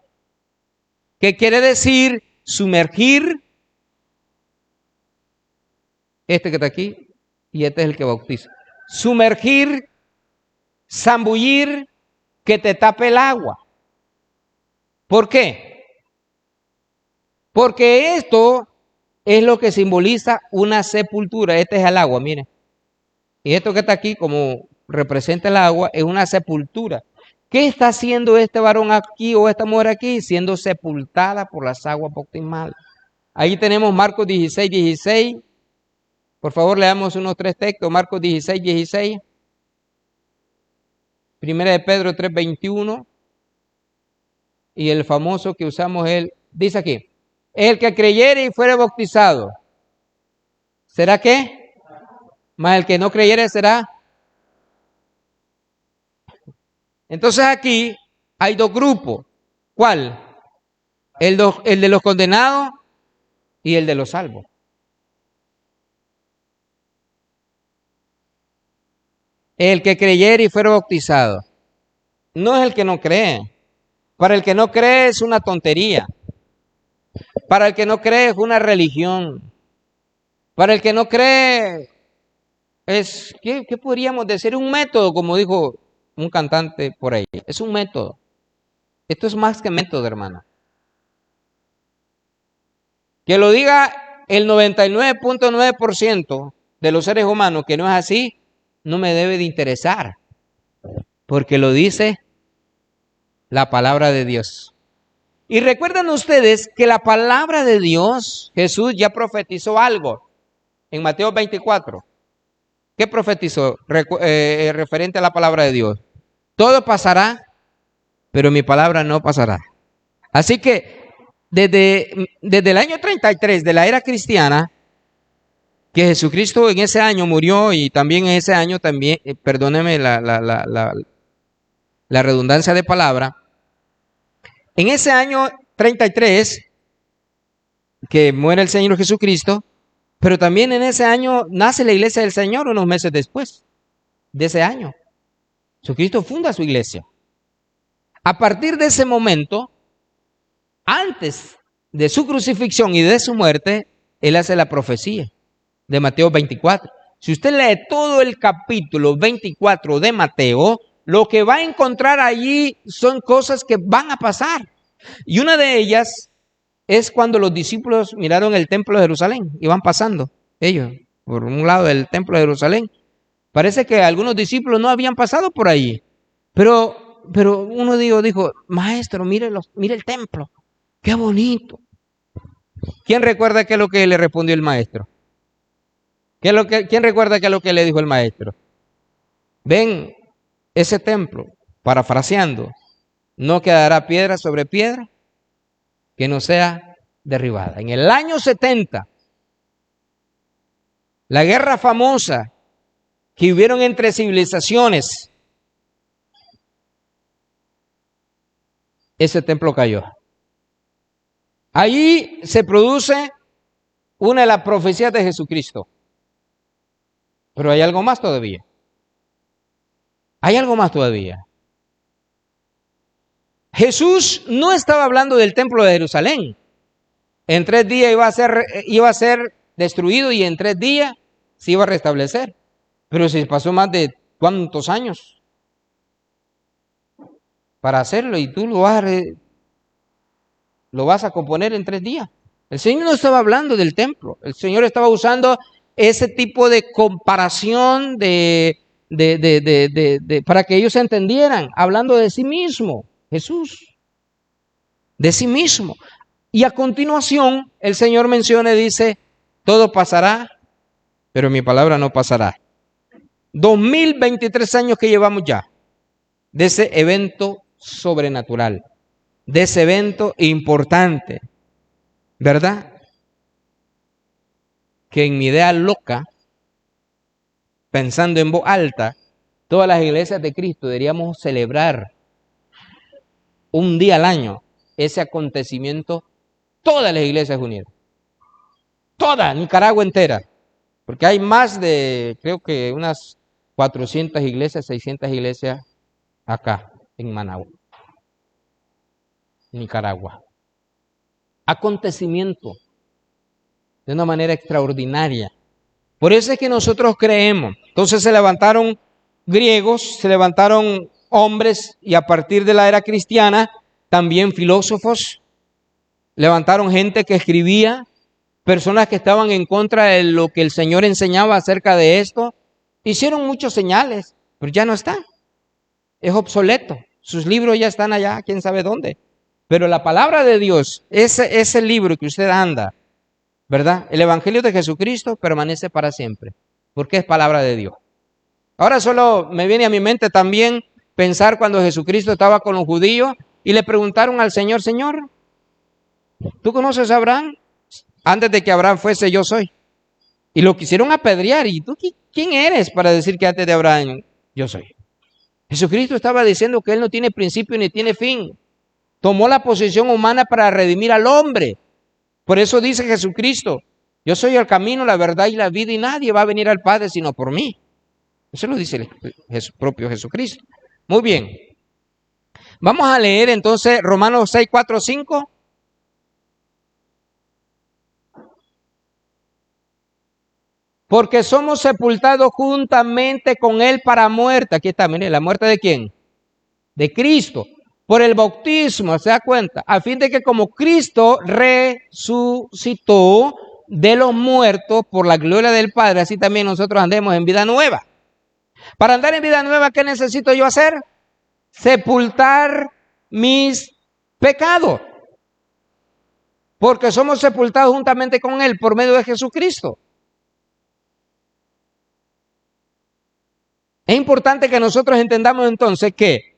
¿Qué quiere decir? Sumergir. Este que está aquí, y este es el que bautiza. Sumergir, zambullir, que te tape el agua. ¿Por qué? Porque esto es lo que simboliza una sepultura. Este es el agua, miren. Y esto que está aquí, como representa el agua, es una sepultura. ¿Qué está haciendo este varón aquí o esta mujer aquí? Siendo sepultada por las aguas bautismales. Ahí tenemos Marcos 16:16. Por favor, leamos unos 3 textos. Marcos 16:16. Primera de Pedro 3:21. Y el famoso que usamos, él dice aquí, el que creyere y fuere bautizado, ¿será qué? Mas el que no creyere será. Entonces aquí hay 2 grupos. ¿Cuál? El de los condenados y el de los salvos. El que creyere y fuera bautizado. No es el que no cree. Para el que no cree es una tontería. Para el que no cree es una religión. Para el que no cree es, ¿qué podríamos decir? Un método, como dijo un cantante por ahí. Es un método. Esto es más que método, hermano. Que lo diga el 99.9% de los seres humanos que no es así, no me debe de interesar. Porque lo dice la palabra de Dios. Y recuerdan ustedes que la palabra de Dios, Jesús ya profetizó algo en Mateo 24. ¿Qué profetizó referente a la palabra de Dios? Todo pasará, pero mi palabra no pasará. Así que desde el año 33 de la era cristiana, que Jesucristo en ese año murió y también en ese año, también, perdóneme la redundancia de palabra, en ese año 33 que muere el Señor Jesucristo, pero también en ese año nace la iglesia del Señor unos meses después de ese año. Jesucristo funda su iglesia. A partir de ese momento, antes de su crucifixión y de su muerte, Él hace la profecía de Mateo 24. Si usted lee todo el capítulo 24 de Mateo, lo que va a encontrar allí son cosas que van a pasar. Y una de ellas es cuando los discípulos miraron el templo de Jerusalén. Iban pasando ellos por un lado del templo de Jerusalén. Parece que algunos discípulos no habían pasado por allí. Pero uno dijo, maestro, mire el templo. Qué bonito. ¿Quién recuerda qué es lo que le respondió el maestro? ¿Quién recuerda qué es lo que le dijo el maestro? Ven, ese templo, parafraseando, no quedará piedra sobre piedra que no sea derribada. En el año 70, la guerra famosa que hubieron entre civilizaciones, ese templo cayó. Allí se produce una de las profecías de Jesucristo. Pero hay algo más todavía. Hay algo más todavía. Jesús no estaba hablando del templo de Jerusalén. En 3 días iba a ser destruido y en 3 días se iba a restablecer. Pero se pasó más de ¿cuántos años para hacerlo? Y tú lo vas a componer en 3 días. El Señor no estaba hablando del templo. El Señor estaba usando ese tipo de comparación para que ellos se entendieran, hablando de sí mismo, Jesús, de sí mismo. Y a continuación, el Señor menciona y dice, todo pasará, pero mi palabra no pasará. 2023 años que llevamos ya de ese evento sobrenatural, de ese evento importante, ¿verdad? Que en mi idea loca, pensando en voz alta, todas las iglesias de Cristo deberíamos celebrar un día al año ese acontecimiento, todas las iglesias unidas, toda Nicaragua entera, porque hay más de, creo que unas 400 iglesias, 600 iglesias acá en Managua, Nicaragua. Acontecimiento de una manera extraordinaria. Por eso es que nosotros creemos. Entonces se levantaron griegos, se levantaron hombres y a partir de la era cristiana también filósofos, levantaron gente que escribía, personas que estaban en contra de lo que el Señor enseñaba acerca de esto. Hicieron muchos señales, pero ya no están. Es obsoleto. Sus libros ya están allá, quién sabe dónde. Pero la palabra de Dios, ese libro que usted anda, ¿verdad? El Evangelio de Jesucristo permanece para siempre, porque es palabra de Dios. Ahora solo me viene a mi mente también pensar cuando Jesucristo estaba con los judíos y le preguntaron al Señor, Señor, ¿tú conoces a Abraham? Antes de que Abraham fuese, yo soy. Y lo quisieron apedrear. ¿Y tú quién eres para decir que antes de Abraham yo soy? Jesucristo estaba diciendo que Él no tiene principio ni tiene fin. Tomó la posición humana para redimir al hombre. Por eso dice Jesucristo, yo soy el camino, la verdad y la vida y nadie va a venir al Padre sino por mí. Eso lo dice el propio Jesucristo. Muy bien. Vamos a leer entonces Romanos 6, 4, 5. Porque somos sepultados juntamente con Él para muerte. Aquí está, mire, ¿la muerte de quién? De Cristo. Por el bautismo, ¿se da cuenta? A fin de que como Cristo resucitó de los muertos por la gloria del Padre, así también nosotros andemos en vida nueva. Para andar en vida nueva, ¿qué necesito yo hacer? Sepultar mis pecados. Porque somos sepultados juntamente con Él por medio de Jesucristo. Es importante que nosotros entendamos entonces que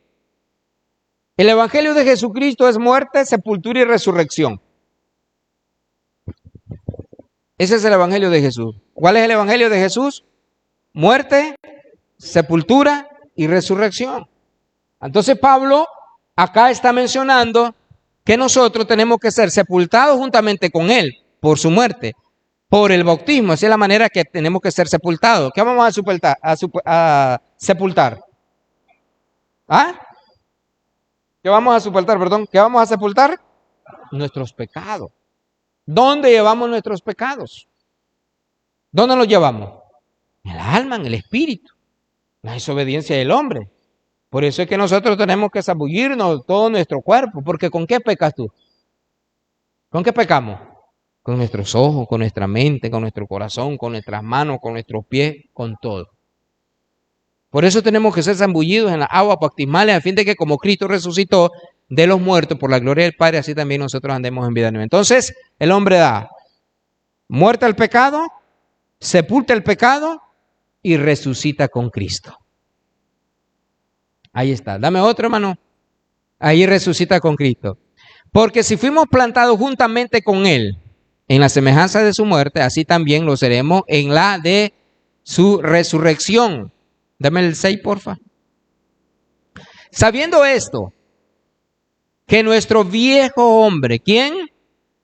el Evangelio de Jesucristo es muerte, sepultura y resurrección. Ese es el Evangelio de Jesús. ¿Cuál es el Evangelio de Jesús? Muerte, sepultura y resurrección. Entonces Pablo acá está mencionando que nosotros tenemos que ser sepultados juntamente con Él por su muerte, por el bautismo. Esa es la manera que tenemos que ser sepultados. ¿Qué vamos a sepultar? ¿Ah? ¿Qué vamos a sepultar? Perdón. ¿Qué vamos a sepultar? Nuestros pecados. ¿Dónde llevamos nuestros pecados? ¿Dónde los llevamos? En el alma, en el espíritu. La desobediencia del hombre. Por eso es que nosotros tenemos que zambullirnos todo nuestro cuerpo. Porque ¿con qué pecas tú? ¿Con qué pecamos? Con nuestros ojos, con nuestra mente, con nuestro corazón, con nuestras manos, con nuestros pies, con todo. Por eso tenemos que ser zambullidos en las aguas bautismales a fin de que como Cristo resucitó de los muertos por la gloria del Padre, así también nosotros andemos en vida nueva. Entonces, el hombre da muerte al pecado, sepulta el pecado y resucita con Cristo. Ahí está. Dame otro, hermano. Ahí resucita con Cristo. Porque si fuimos plantados juntamente con Él en la semejanza de su muerte, así también lo seremos en la de su resurrección. Dame el 6, porfa. Sabiendo esto, que nuestro viejo hombre, ¿quién?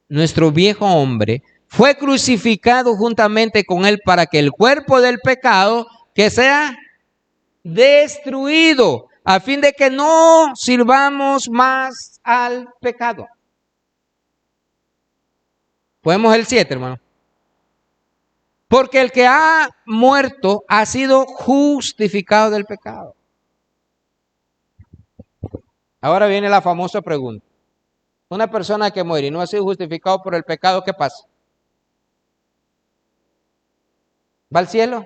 Nuestro viejo hombre fue crucificado juntamente con Él para que el cuerpo del pecado que sea destruido, a fin de que no sirvamos más al pecado. Podemos el 7, hermano. Porque el que ha muerto ha sido justificado del pecado. Ahora viene la famosa pregunta. Una persona que muere y no ha sido justificado por el pecado, ¿qué pasa? ¿Va al cielo?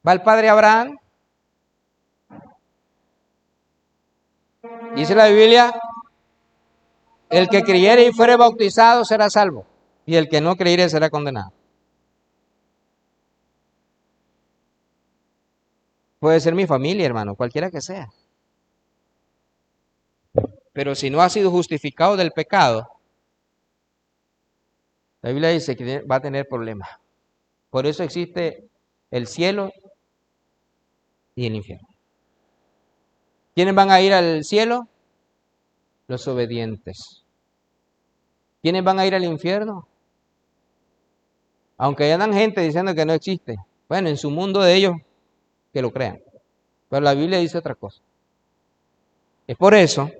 ¿Va al padre Abraham? Dice la Biblia, el que creyere y fuere bautizado será salvo, y el que no creyere será condenado. Puede ser mi familia, hermano, cualquiera que sea. Pero si no ha sido justificado del pecado, la Biblia dice que va a tener problemas. Por eso existe el cielo y el infierno. ¿Quiénes van a ir al cielo? Los obedientes. ¿Quiénes van a ir al infierno? Aunque andan gente diciendo que no existe. Bueno, en su mundo de ellos, que lo crean. Pero la Biblia dice otra cosa. Es por eso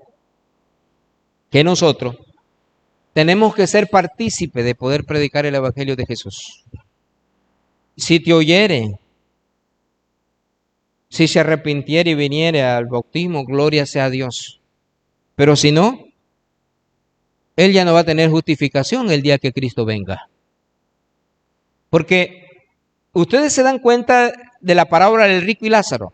que nosotros tenemos que ser partícipes de poder predicar el Evangelio de Jesús. Si te oyere, si se arrepintiere y viniere al bautismo, gloria sea a Dios. Pero si no, él ya no va a tener justificación el día que Cristo venga. Porque ustedes se dan cuenta de la parábola del rico y Lázaro.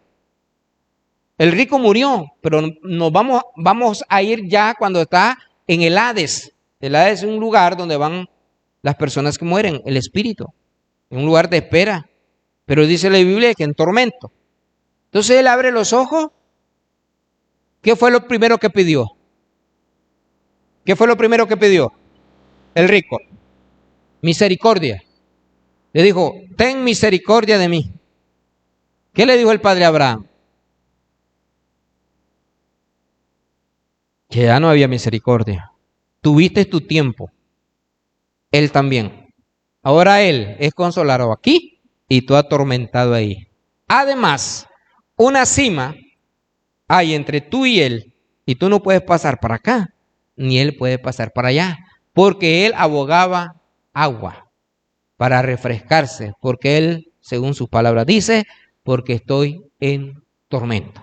El rico murió, pero nos vamos a ir ya cuando está en el Hades. El Hades es un lugar donde van las personas que mueren, el espíritu, en un lugar de espera. Pero dice la Biblia que en tormento. Entonces él abre los ojos. ¿Qué fue lo primero que pidió? ¿Qué fue lo primero que pidió? El rico. Misericordia. Le dijo, ten misericordia de mí. ¿Qué le dijo el padre Abraham? Que ya no había misericordia. Tuviste tu tiempo. Él también. Ahora él es consolado aquí y tú atormentado ahí. Además, una cima hay entre tú y él, y tú no puedes pasar para acá, ni él puede pasar para allá, porque él abogaba agua para refrescarse, porque él, según sus palabras, dice, porque estoy en tormento.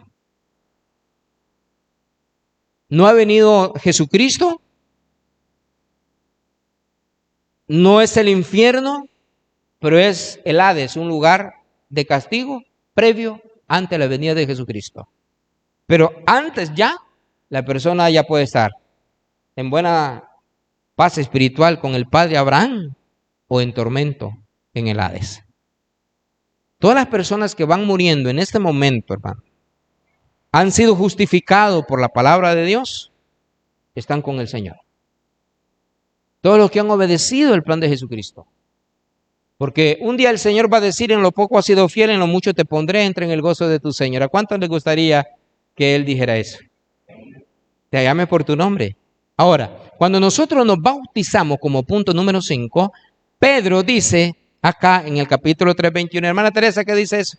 ¿No ha venido Jesucristo? No es el infierno, pero es el Hades, un lugar de castigo previo ante la venida de Jesucristo. Pero antes ya, la persona ya puede estar en buena paz espiritual con el Padre Abraham o en tormento en el Hades. Todas las personas que van muriendo en este momento, hermano, han sido justificados por la palabra de Dios, están con el Señor. Todos los que han obedecido el plan de Jesucristo. Porque un día el Señor va a decir, en lo poco has sido fiel, en lo mucho te pondré, entra en el gozo de tu Señor. ¿A cuántos les gustaría que Él dijera eso? Te llame por tu nombre. Ahora, cuando nosotros nos bautizamos como punto número 5, Pedro dice acá en el capítulo 3:21, hermana Teresa, ¿qué dice eso?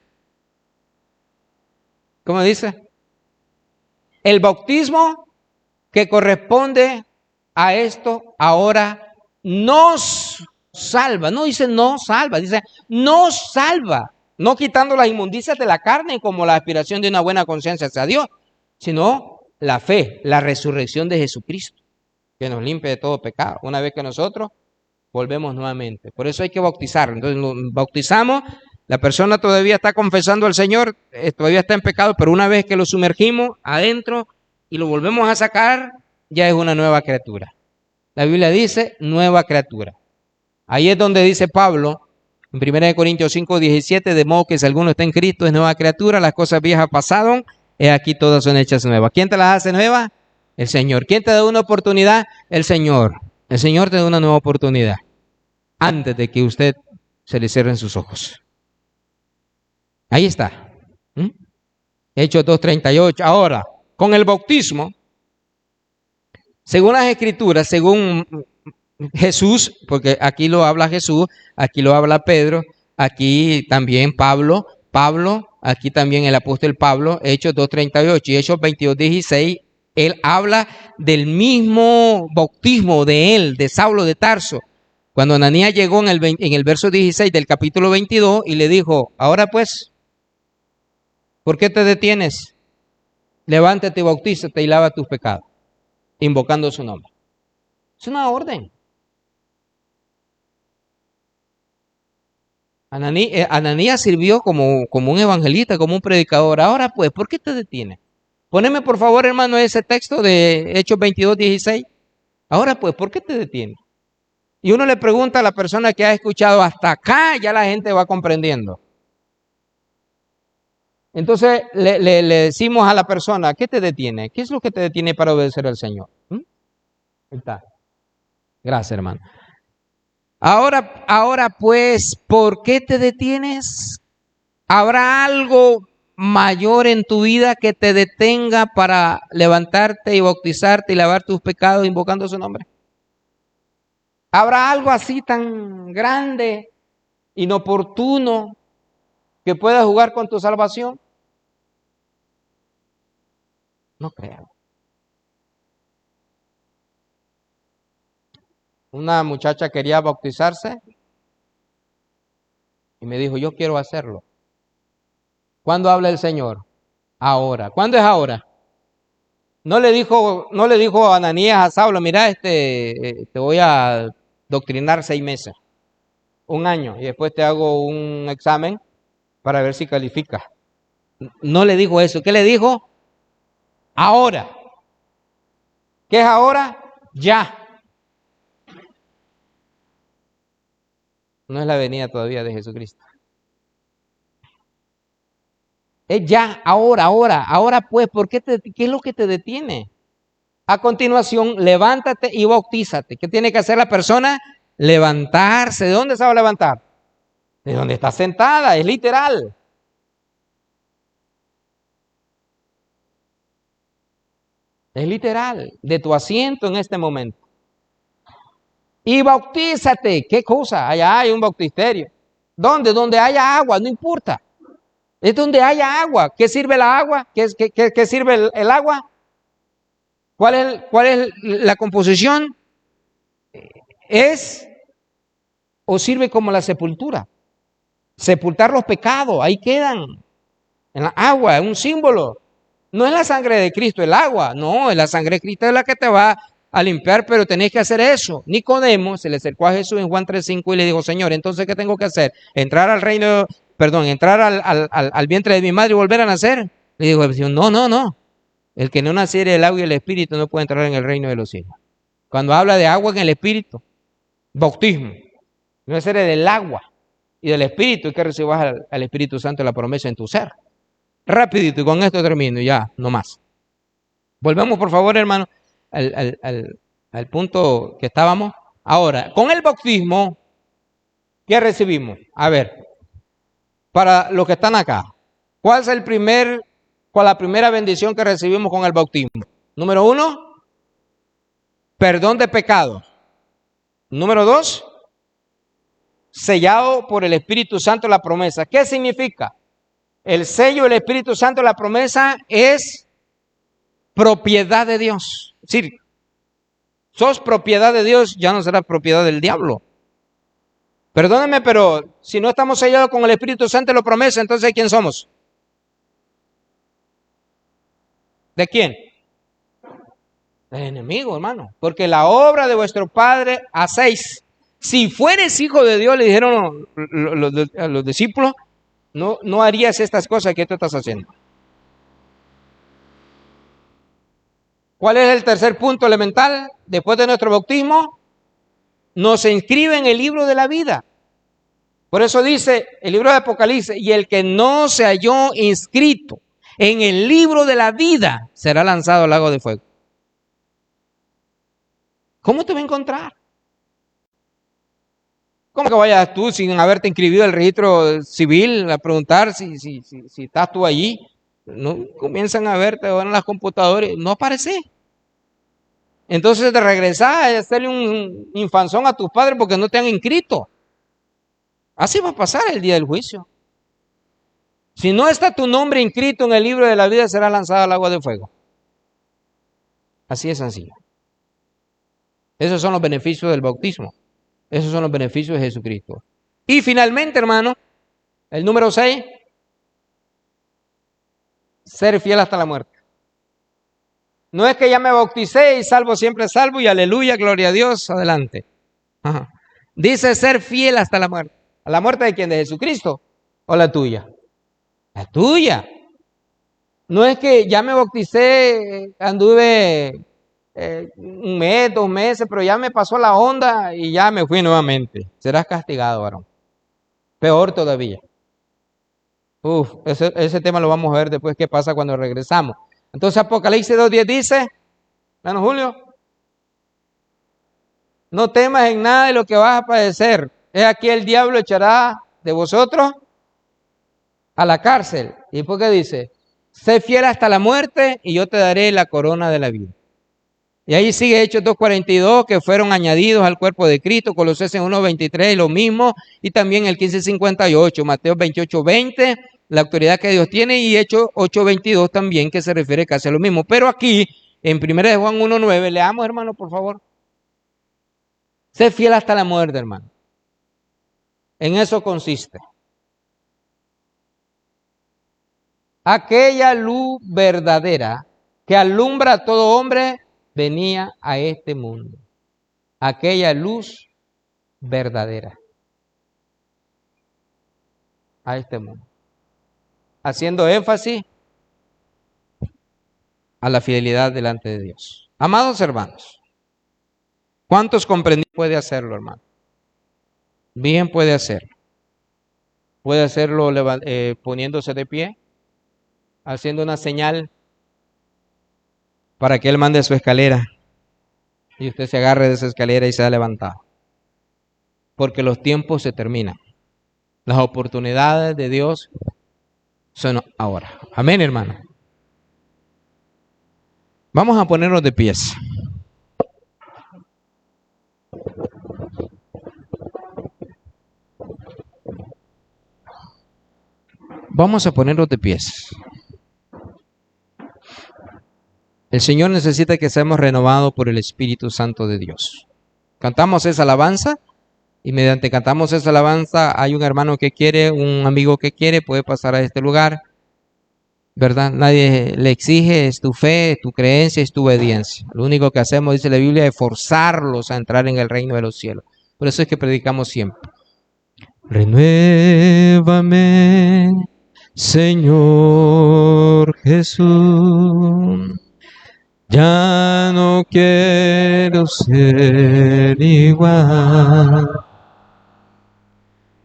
¿Cómo dice? El bautismo que corresponde a esto ahora nos salva. No dice no salva, dice nos salva. No quitando las inmundicias de la carne como la aspiración de una buena conciencia hacia Dios, sino la fe, la resurrección de Jesucristo, que nos limpia de todo pecado. Una vez que nosotros volvemos nuevamente. Por eso hay que bautizar. Entonces nos bautizamos, la persona todavía está confesando al Señor, todavía está en pecado, pero una vez que lo sumergimos adentro y lo volvemos a sacar, ya es una nueva criatura. La Biblia dice nueva criatura. Ahí es donde dice Pablo, en 1 Corintios 5:17, de modo que si alguno está en Cristo es nueva criatura, las cosas viejas pasaron, aquí todas son hechas nuevas. ¿Quién te las hace nuevas? El Señor. ¿Quién te da una oportunidad? El Señor. El Señor te da una nueva oportunidad antes de que usted se le cierren sus ojos. Ahí está. Hechos 2:38. Ahora, con el bautismo, según las Escrituras, según Jesús, porque aquí lo habla Jesús, aquí lo habla Pedro, aquí también Pablo, aquí también el apóstol Pablo, Hechos 2:38 y Hechos 22:16, él habla del mismo bautismo de él, de Saulo de Tarso. Cuando Ananías llegó en el verso 16 del capítulo 22 y le dijo, ahora pues, ¿por qué te detienes? Levántate y bautízate y lava tus pecados, invocando su nombre. Es una orden. Ananías sirvió como un evangelista, como un predicador. Ahora pues, ¿por qué te detienes? Poneme por favor, hermano, ese texto de Hechos 22:16. Ahora pues, ¿por qué te detienes? Y uno le pregunta a la persona que ha escuchado hasta acá, ya la gente va comprendiendo. Entonces le decimos a la persona, ¿qué te detiene? ¿Qué es lo que te detiene para obedecer al Señor? Ahí está. Gracias, hermano. Ahora pues, ¿por qué te detienes? ¿Habrá algo mayor en tu vida que te detenga para levantarte y bautizarte y lavar tus pecados invocando su nombre? ¿Habrá algo así tan grande, inoportuno, que pueda jugar con tu salvación? No creo. Una muchacha quería bautizarse y me dijo, yo quiero hacerlo. ¿Cuándo habla el Señor? Ahora. ¿Cuándo es ahora? No le dijo a Ananías a Saulo, mira, te voy a doctrinar 6 meses, 1 año, y después te hago un examen para ver si calificas. No le dijo eso. ¿Qué le dijo? Ahora. ¿Qué es ahora? Ya. No es la venida todavía de Jesucristo. Es ya, ahora pues, ¿qué es lo que te detiene? A continuación, levántate y bautízate. ¿Qué tiene que hacer la persona? Levantarse. ¿De dónde se va a levantar? De donde está sentada, es literal. Es literal, de tu asiento en este momento. Y bautízate. ¿Qué cosa? Allá hay un bautisterio. ¿Dónde? Donde haya agua, no importa. Es donde haya agua. ¿Qué sirve la agua? ¿Qué sirve el agua? ¿Cuál es la composición? Es o sirve como la sepultura. Sepultar los pecados, ahí quedan. En la agua, es un símbolo. No es la sangre de Cristo, el agua. No, es la sangre de Cristo es la que te va a limpiar, pero tenés que hacer eso. Nicodemo se le acercó a Jesús en Juan 3:5 y le dijo, Señor, entonces, ¿qué tengo que hacer? Entrar al vientre de mi madre y volver a nacer. Le dijo, no. El que no naciere del agua y el espíritu no puede entrar en el reino de los cielos. Cuando habla de agua en el espíritu, bautismo, no es del agua y del espíritu, y que recibas al Espíritu Santo la promesa en tu ser. Rapidito, y con esto termino, ya, no más. Volvemos, por favor, hermano, al punto que estábamos. Ahora, con el bautismo, ¿qué recibimos? A ver, para los que están acá, ¿cuál es la primera bendición que recibimos con el bautismo? Número 1, perdón de pecados. Número 2, sellado por el Espíritu Santo la promesa. ¿Qué significa? El sello del Espíritu Santo la promesa es propiedad de Dios. Es decir, sos propiedad de Dios, ya no será propiedad del diablo. Perdónenme, pero si no estamos sellados con el Espíritu Santo la promesa, entonces ¿quién somos? ¿De quién? Del enemigo, hermano. Porque la obra de vuestro Padre hacéis. Si fueres hijo de Dios, le dijeron a los discípulos, no harías estas cosas que tú estás haciendo. ¿Cuál es el tercer punto elemental? Después de nuestro bautismo, nos inscribe en el libro de la vida. Por eso dice el libro de Apocalipsis, y el que no se halló inscrito en el libro de la vida será lanzado al lago de fuego. ¿Cómo te va a encontrar? ¿Cómo que vayas tú sin haberte inscribido al registro civil a preguntar si estás tú allí? No comienzan a verte ahora en las computadoras, no aparece. Entonces te regresás a hacerle un infanzón a tus padres porque no te han inscrito. Así va a pasar el día del juicio. Si no está tu nombre inscrito en el libro de la vida, será lanzado al agua de fuego. Así es sencillo. Esos son los beneficios del bautismo. Esos son los beneficios de Jesucristo. Y finalmente, hermano, el número 6, ser fiel hasta la muerte. No es que ya me bauticé y salvo siempre salvo y aleluya, gloria a Dios, adelante. Ajá. Dice ser fiel hasta la muerte. ¿A la muerte de quién? ¿De Jesucristo o la tuya? La tuya. No es que ya me bauticé, anduve un mes, 2 meses, pero ya me pasó la onda y ya me fui nuevamente. Serás castigado, varón. Peor todavía. Ese tema lo vamos a ver después qué pasa cuando regresamos. Entonces Apocalipsis 2:10 dice, hermano Julio, no temas en nada de lo que vas a padecer. He aquí el diablo echará de vosotros a la cárcel. ¿Y después qué dice? Sé fiel hasta la muerte y yo te daré la corona de la vida. Y ahí sigue Hechos 2:42, que fueron añadidos al cuerpo de Cristo, Colosenses 1:23, lo mismo, y también el 15:58, Mateo 28:20, la autoridad que Dios tiene, y Hechos 8:22 también, que se refiere casi a lo mismo. Pero aquí, en 1 de Juan 1:9, leamos, hermano, por favor. Sé fiel hasta la muerte, hermano. En eso consiste. Aquella luz verdadera que alumbra a todo hombre venía a este mundo. Aquella luz verdadera a este mundo. Haciendo énfasis a la fidelidad delante de Dios. Amados hermanos, ¿cuántos comprendieron? Puede hacerlo, hermano. Bien puede hacerlo. Puede hacerlo poniéndose de pie, haciendo una señal para que Él mande su escalera y usted se agarre de esa escalera y sea levantado. Porque los tiempos se terminan. Las oportunidades de Dios son ahora. Amén, hermano. Vamos a ponernos de pies. Vamos a ponernos de pies. El Señor necesita que seamos renovados por el Espíritu Santo de Dios. Cantamos esa alabanza y mediante cantamos esa alabanza hay un hermano que quiere, un amigo que quiere, puede pasar a este lugar, ¿verdad? Nadie le exige, es tu fe, es tu creencia, es tu obediencia. Lo único que hacemos, dice la Biblia, es forzarlos a entrar en el reino de los cielos. Por eso es que predicamos siempre. Renuévame, Señor Jesús. Ya no quiero ser igual.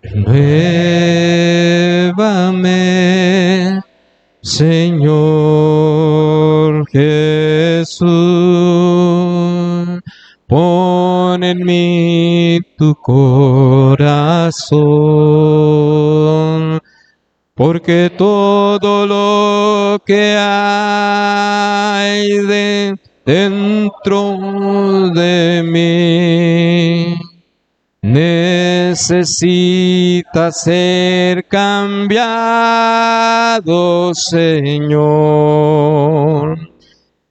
Renuévame, Señor Jesús. Pon en mí tu corazón, porque todo lo que hay dentro de mí necesita ser cambiado, Señor.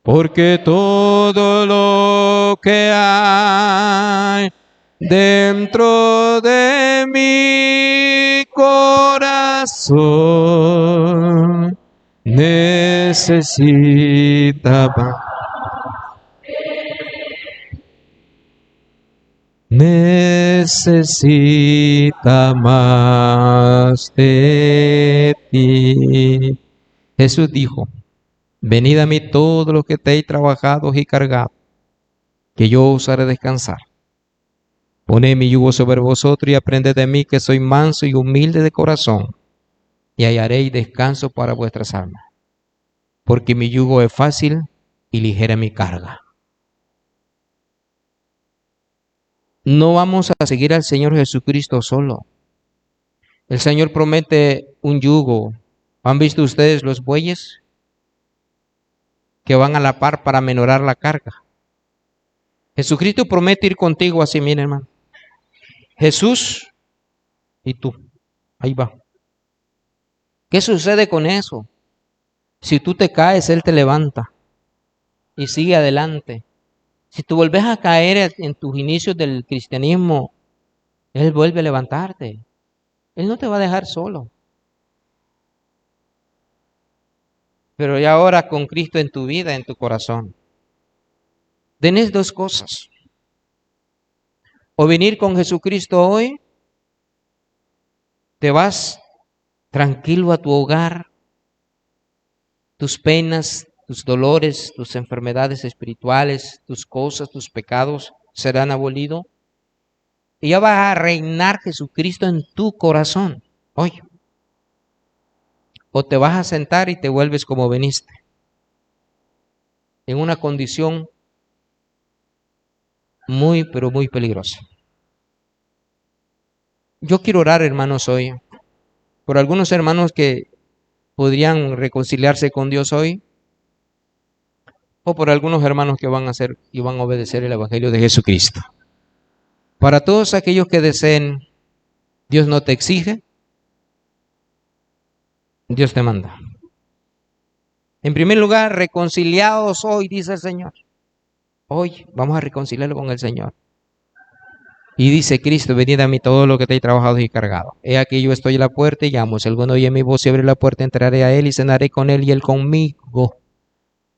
Porque todo lo que hay dentro de mi corazón necesita más de ti. Jesús dijo: venid a mí todos los que estéis trabajados y cargados, que yo os haré descansar. Poned mi yugo sobre vosotros y aprended de mí, que soy manso y humilde de corazón, y hallaréis descanso para vuestras almas. Porque mi yugo es fácil y ligera mi carga. No vamos a seguir al Señor Jesucristo solo. El Señor promete un yugo. ¿Han visto ustedes los bueyes que van a la par para aminorar la carga? Jesucristo promete ir contigo así, miren, hermano. Jesús y tú. Ahí va. ¿Qué sucede con eso? Si tú te caes, Él te levanta y sigue adelante. Si tú vuelves a caer en tus inicios del cristianismo, Él vuelve a levantarte. Él no te va a dejar solo. Pero ya ahora con Cristo en tu vida, en tu corazón. Tenés dos cosas. O venir con Jesucristo hoy, te vas tranquilo a tu hogar, tus penas, tus dolores, tus enfermedades espirituales, tus cosas, tus pecados serán abolidos. Y ya va a reinar Jesucristo en tu corazón. Oye. O te vas a sentar y te vuelves como veniste. En una condición muy, pero muy peligrosa. Yo quiero orar, hermanos, hoy. Por algunos hermanos que podrían reconciliarse con Dios hoy. O por algunos hermanos que van a hacer y van a obedecer el Evangelio de Jesucristo. Para todos aquellos que deseen, Dios no te exige, Dios te manda. En primer lugar, reconciliados hoy, dice el Señor. Hoy vamos a reconciliarlo con el Señor. Y dice Cristo: venid a mí todos los que estéis trabajados y cargados. He aquí yo estoy a la puerta y llamo. Si alguno oye mi voz y abre la puerta, entraré a él y cenaré con él y él conmigo.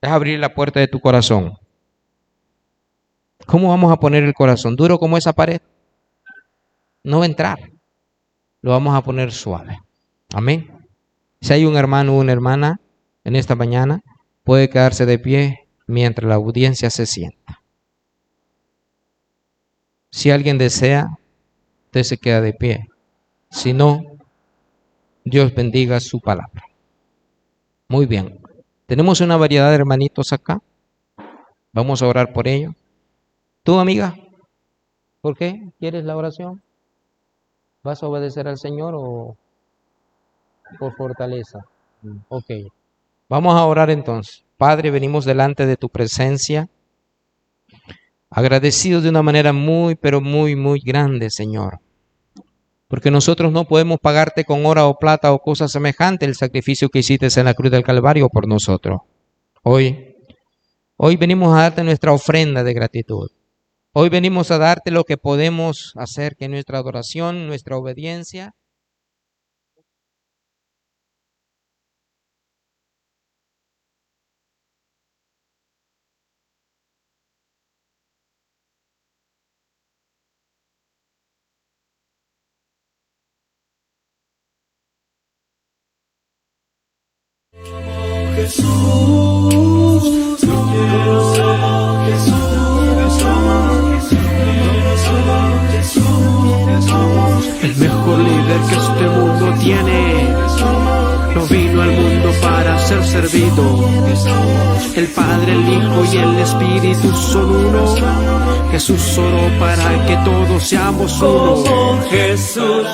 Es abrir la puerta de tu corazón. ¿Cómo vamos a poner el corazón? ¿Duro como esa pared? No va a entrar. Lo vamos a poner suave. Amén. Si hay un hermano o una hermana en esta mañana, puede quedarse de pie mientras la audiencia se sienta. Si alguien desea, usted se queda de pie. Si no, Dios bendiga su palabra. Muy bien. Tenemos una variedad de hermanitos acá. Vamos a orar por ellos. ¿Tú, amiga? ¿Por qué quieres la oración? ¿Vas a obedecer al Señor o por fortaleza? Ok. Vamos a orar entonces. Padre, venimos delante de tu presencia, agradecidos de una manera muy, pero muy, muy grande, Señor. Porque nosotros no podemos pagarte con oro o plata o cosa semejante el sacrificio que hiciste en la cruz del Calvario por nosotros. Hoy venimos a darte nuestra ofrenda de gratitud. Hoy venimos a darte lo que podemos hacer, que nuestra adoración, nuestra obediencia. El mejor líder que este mundo tiene no vino al mundo para ser servido. El Padre, el Hijo y el Espíritu son uno. Jesús oró para que todos seamos uno. Como Jesús.